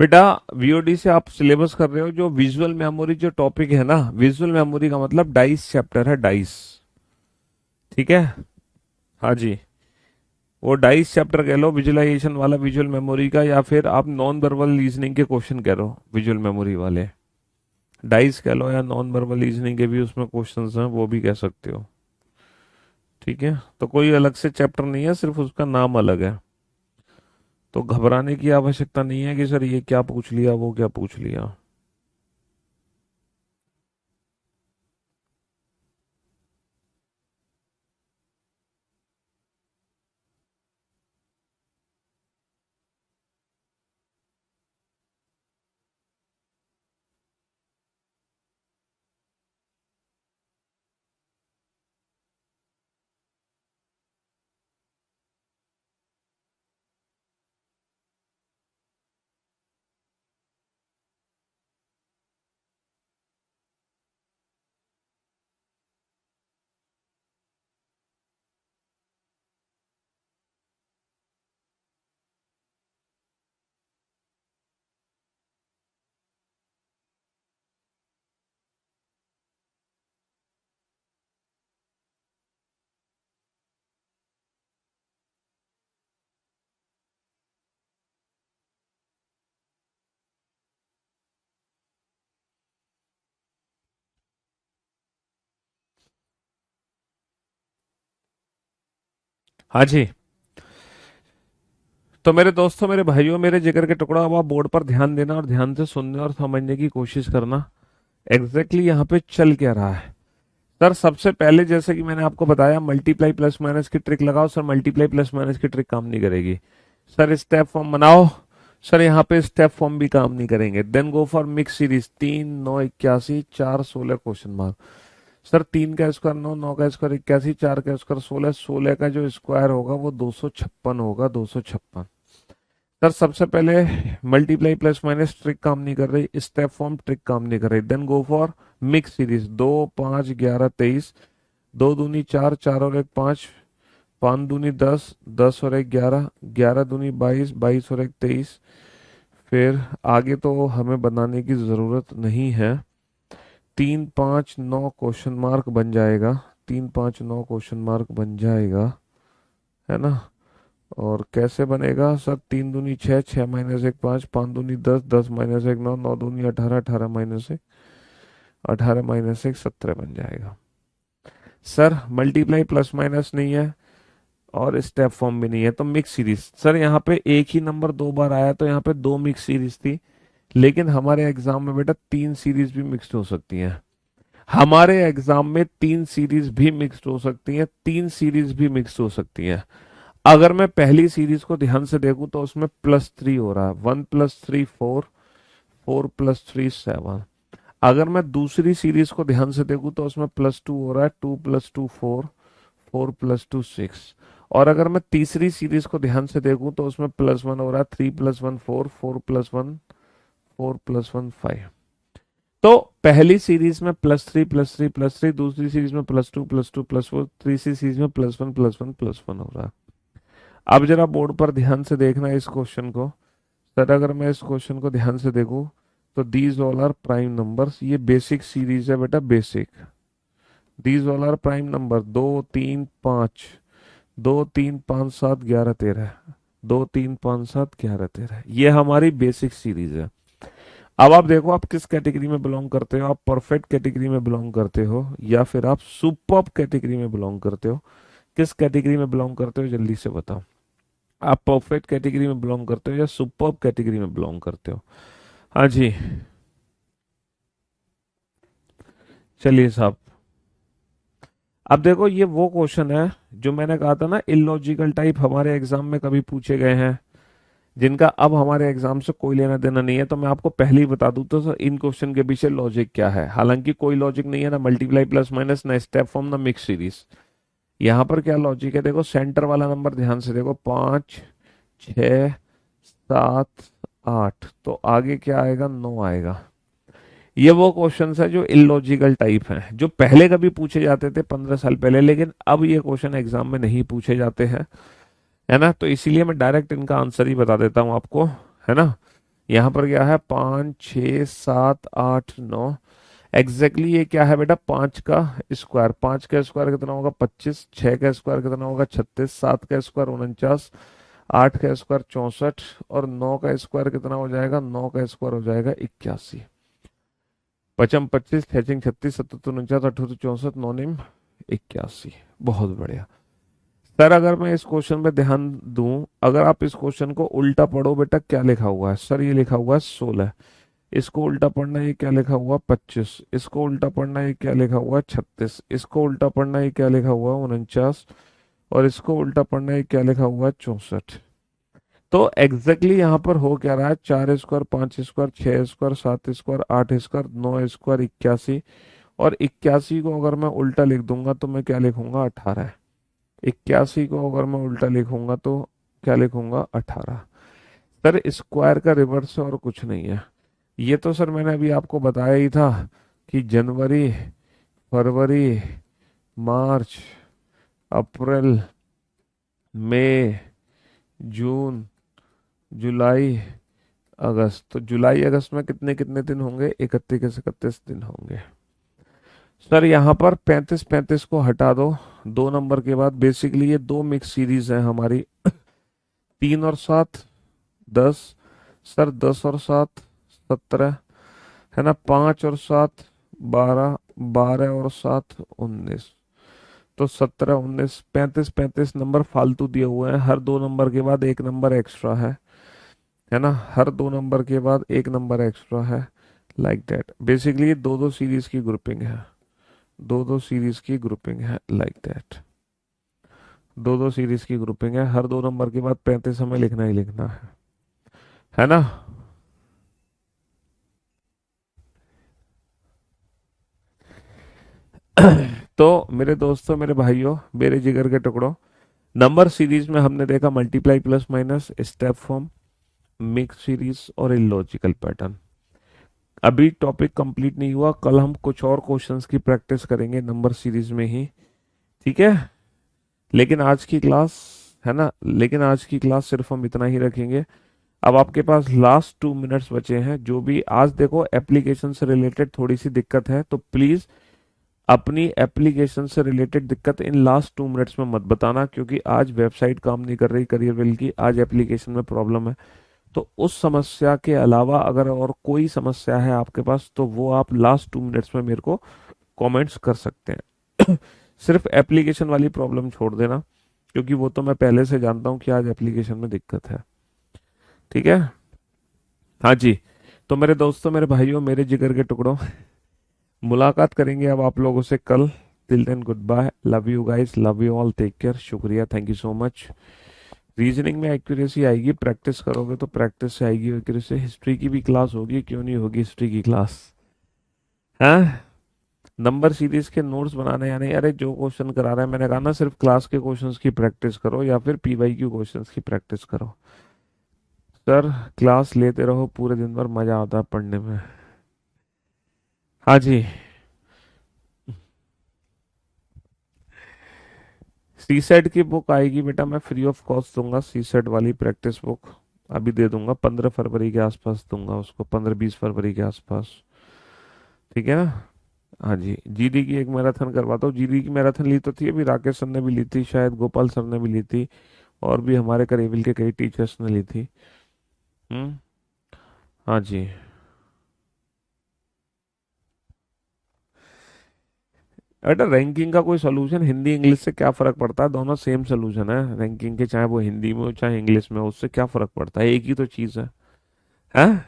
[SPEAKER 2] बेटा वीओडी से आप सिलेबस कर रहे हो, जो विजुअल मेमोरी जो टॉपिक है ना, विजुअल मेमोरी का मतलब डाइस चैप्टर है, डाइस। ठीक है। हाँ जी। वो डाइस चैप्टर कह लो विजुअलाइजेशन वाला, विजुअल मेमोरी का, या फिर आप नॉन वर्बल रीजनिंग के क्वेश्चन कह रहे हो विजुअल मेमोरी वाले। डाइस कह लो या नॉन वर्बल रीजनिंग के भी उसमें क्वेश्चंस हैं, वो भी कह सकते हो। ठीक है, तो कोई अलग से चैप्टर नहीं है, सिर्फ उसका नाम अलग है। तो घबराने की आवश्यकता नहीं है कि सर ये क्या पूछ लिया, वो क्या पूछ लिया। हाँ जी। तो मेरे दोस्तों, मेरे भाइयों, मेरे जिगर के टुकड़ा, अब आप बोर्ड पर ध्यान देना और ध्यान से सुनने और समझने की कोशिश करना एग्जैक्टली यहाँ पे चल क्या रहा है। सर सबसे पहले जैसे कि मैंने आपको बताया, मल्टीप्लाई प्लस माइनस की ट्रिक लगाओ। सर मल्टीप्लाई प्लस माइनस की ट्रिक काम नहीं करेगी। सर स्टेप फॉर्म बनाओ। सर यहाँ पे स्टेप फॉर्म भी काम नहीं करेंगे। Then go for mix series. 3 9 81 4 16 question mark. Sir 3 का स्क्वायर 9, 9 का स्क्वायर 81, 4 का स्क्वायर 16, 16 का जो स्क्वायर होगा वो 256 होगा, 256। सर सबसे पहले मल्टीप्लाई प्लस माइनस ट्रिक काम नहीं कर रही, स्टेप फॉर्म ट्रिक काम नहीं कर रही। Then go for mix series. 2 5 11 23, 2 दूनी 4, 4 और 1 5, 5 दूनी 10, 10 और 1 11, 11 दूनी 22, 22 और 1 23। फिर आगे तो हमें बनाने की जरूरत नहीं है। 3 5 9 क्वेश्चन मार्क बन जाएगा, 3 5 9 क्वेश्चन मार्क बन जाएगा, है ना। और कैसे बनेगा सर? 3 दूनी 6, 6 - 1 5, 5 दूनी 10, 10 - 1 9, 9 दूनी 18, 18 - 1, 18 - 1 17 बन जाएगा। सर मल्टीप्लाई प्लस माइनस नहीं है और स्टेप फॉर्म भी नहीं है, तो मिक्स सीरीज। सर यहाँ पे एक ही नंबर 2 बार आया, तो यहाँ पे 2 मिक्स सीरीज थी। लेकिन हमारे एग्जाम में बेटा 3 सीरीज भी मिक्स्ड हो सकती हैं। हमारे एग्जाम में 3 सीरीज भी मिक्स्ड हो सकती हैं, 3 सीरीज भी मिक्स्ड हो सकती हैं। अगर मैं पहली सीरीज को ध्यान से देखूं तो उसमें +3 हो रहा है। 1 + 3 4, 4 + 3 7। अगर मैं दूसरी सीरीज को ध्यान से देखूं तो उसमें +2 हो रहा है। 2 + 2 4, 4 + 2 6। और अगर मैं तीसरी सीरीज को ध्यान से देखूं तो उसमें +1 हो रहा है। 3 + 1 4, 4 + 1 4 + 1 5। तो पहली सीरीज में +3 +3 +3, दूसरी सीरीज में +2 +2 +4, तीसरी सीरीज में +1 +1 +1 हो रहा है। अब जरा बोर्ड पर ध्यान से देखना इस क्वेश्चन को। सर अगर मैं इस क्वेश्चन को ध्यान से देखूं तो these all are prime numbers, ये बेसिक सीरीज है बेटा, basic. These all are prime number. 2 3 5, 2 3 5 7 11 13, 2 3 5 7 11 13, ये हमारी बेसिक सीरीज है। अब आप देखो आप किस कैटेगरी में बिलोंग करते हो। आप परफेक्ट कैटेगरी में बिलोंग करते हो या फिर आप सुपर्ब कैटेगरी में बिलोंग करते हो? किस कैटेगरी में बिलोंग करते हो जल्दी से बताओ। आप परफेक्ट कैटेगरी में बिलोंग करते हो या सुपर्ब कैटेगरी में बिलोंग करते हो? हाँ जी, चलिए साहब। अब देखो ये वो क्वेश्चन है जो मैंने कहा था ना, इलॉजिकल टाइप हमारे एग्जाम में कभी पूछे गए हैं, जिनका अब हमारे एग्जाम से कोई लेना देना नहीं है। तो मैं आपको पहले ही बता दूं तो सर इन क्वेश्चन के पीछे लॉजिक क्या है। हालांकि कोई लॉजिक नहीं है, ना मल्टीप्लाई प्लस माइनस, ना स्टेप फॉर्म, ना मिक्स सीरीज। यहाँ पर क्या लॉजिक है? देखो सेंटर वाला नंबर ध्यान से देखो, 5 6 7 8, तो आगे क्या आएगा? 9 आएगा। ये वो क्वेश्चन है जो इलॉजिकल टाइप हैं, जो पहले कभी पूछे जाते थे 15 साल पहले, लेकिन अब ये क्वेश्चन एग्जाम में नहीं पूछे जाते हैं, है ना। तो इसीलिए मैं डायरेक्ट इनका आंसर ही बता देता हूँ आपको, है ना। यहाँ पर क्या है? 5 6 7 8 9। एग्जैक्टली ये क्या है बेटा? 5 का स्क्वायर। 5 का स्क्वायर कितना होगा? 25। 6 का स्क्वायर कितना होगा? 36। 7 का स्क्वायर 49। 8 का स्क्वायर 64। और 9 का स्क्वायर कितना हो जाएगा? 9 का स्क्वायर हो जाएगा 81। पचम 25, छचिंग 36, 77 49, 78 64, नौनिम 81। बहुत बढ़िया सर। अगर मैं इस क्वेश्चन पे ध्यान दूं, अगर आप इस क्वेश्चन को उल्टा पढ़ो बेटा, क्या लिखा हुआ है सर? ये लिखा हुआ है 16। इसको उल्टा पढ़ना, ये क्या लिखा हुआ 25। इसको उल्टा पढ़ना, ये क्या लिखा हुआ 36। इसको उल्टा पढ़ना, ये क्या लिखा हुआ 49। और इसको उल्टा पढ़ना, ये क्या लिखा हुआ 64। तो एग्जैक्टली यहाँ पर हो क्या रहा है? 4 square, 5 square, 6 square, 7 square, 8 square, 9 square 81। और 81 को अगर मैं उल्टा लिख दूंगा तो मैं क्या लिखूंगा 18। 81 को अगर मैं उल्टा लिखूंगा तो क्या लिखूंगा 18। सर स्क्वायर का रिवर्स और कुछ नहीं है। ये तो सर मैंने अभी आपको बताया ही था कि जनवरी, फरवरी, मार्च, अप्रैल, मई, जून, जुलाई, अगस्त। तो जुलाई अगस्त में कितने कितने दिन होंगे? 31 दिन होंगे। सर यहाँ पर 35 को हटा दो 2 नंबर के बाद। बेसिकली ये दो मिक्स सीरीज है हमारी। 3 और 7 10। सर 10 और 7 17 है ना। 5 और 7 12। 12 और 7 19। तो 17 19 35 नंबर फालतू दिए हुए हैं। हर 2 नंबर के बाद एक नंबर एक्स्ट्रा है ना। हर 2 नंबर के बाद एक नंबर एक्स्ट्रा है। Like that. बेसिकली दो दो सीरीज की ग्रुपिंग है। दो दो सीरीज की ग्रुपिंग है लाइक दैट। दो दो सीरीज की ग्रुपिंग है। हर 2 नंबर के बाद 35 हमें लिखना ही लिखना है ना। तो मेरे दोस्तों, मेरे भाइयों, मेरे जिगर के टुकड़ों, नंबर सीरीज में हमने देखा multiply, plus minus, step form, mix series और इलॉजिकल पैटर्न। अभी टॉपिक कंप्लीट नहीं हुआ। कल हम कुछ और क्वेश्चंस की प्रैक्टिस करेंगे नंबर सीरीज में ही, ठीक है। लेकिन आज की क्लास, है ना, लेकिन आज की क्लास सिर्फ हम इतना ही रखेंगे। अब आपके पास लास्ट 2 मिनट्स बचे हैं। जो भी आज देखो एप्लीकेशन से रिलेटेड थोड़ी सी दिक्कत है, तो प्लीज अपनी एप्लीकेशन से रिलेटेड दिक्कत इन लास्ट 2 मिनट्स में मत बताना, क्योंकि आज वेबसाइट काम नहीं कर रही करियर बिल की। आज एप्लीकेशन में प्रॉब्लम है। तो उस समस्या के अलावा अगर और कोई समस्या है आपके पास, तो वो आप लास्ट 2 मिनट्स में मेरे को कमेंट्स कर सकते हैं। सिर्फ एप्लीकेशन वाली प्रॉब्लम छोड़ देना, क्योंकि वो तो मैं पहले से जानता हूँ कि आज एप्लीकेशन में दिक्कत है, ठीक है। हाँ जी। तो मेरे दोस्तों, मेरे भाइयों, मेरे जिगर के टुकड़ों, मुलाकात करेंगे अब आप लोगों से कल। Till then good bye, love you guys, love you all, take care, शुक्रिया, thank you so much. Reasoning में एक्यूरेसी आएगी, प्रैक्टिस करोगे तो प्रैक्टिस से आएगी एक्यूरेसी। हिस्ट्री की भी क्लास होगी, क्यों नहीं होगी हिस्ट्री की क्लास, हाँ। नंबर सीरीज के नोट्स बनाने या नहीं? अरे जो क्वेश्चन करा रहा है, मैंने कहा ना सिर्फ क्लास के क्वेश्चंस की प्रैक्टिस करो या फिर पीवाईक्यू क्वेश्चंस की प्रैक्टिस करो। सर क्लास लेते रहो पूरे दिन भर, मजा आता है पढ़ने में। हाँ जी। सी सेट की बुक आएगी बेटा, मैं फ्री ऑफ कॉस्ट दूंगा। सी सेट वाली प्रैक्टिस बुक अभी दे दूंगा। 15 फरवरी के आसपास दूंगा उसको, 15-20 फरवरी के आसपास, ठीक है ना। हाँ जी। जीडी की एक मैराथन करवाता हूँ। जीडी की मैराथन ली तो थी अभी, राकेश सर ने भी ली थी, शायद गोपाल सर ने भी ली थी, और भी हमारे करीबिल के कई टीचर्स ने ली थी। हम्म। हाँ जी। बेटा रैंकिंग का कोई सोल्यूशन, हिंदी इंग्लिश से क्या फर्क पड़ता है? दोनों सेम सोल्यूशन है रैंकिंग के, चाहे वो हिंदी में हो चाहे इंग्लिश में हो, उससे क्या फर्क पड़ता है? एक ही तो चीज है, हैं?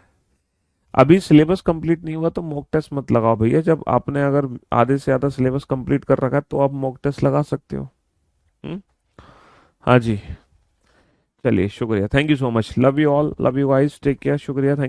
[SPEAKER 2] अभी सिलेबस कंप्लीट नहीं हुआ तो मॉक टेस्ट मत लगाओ भैया। जब आपने अगर आधे से ज्यादा सिलेबस कंप्लीट कर रखा है तो आप मॉक टेस्ट लगा सकते हो। हम्म। हाँ जी। चलिए शुक्रिया, thank you so much, love you all, love you guys, take care, शुक्रिया, थैंक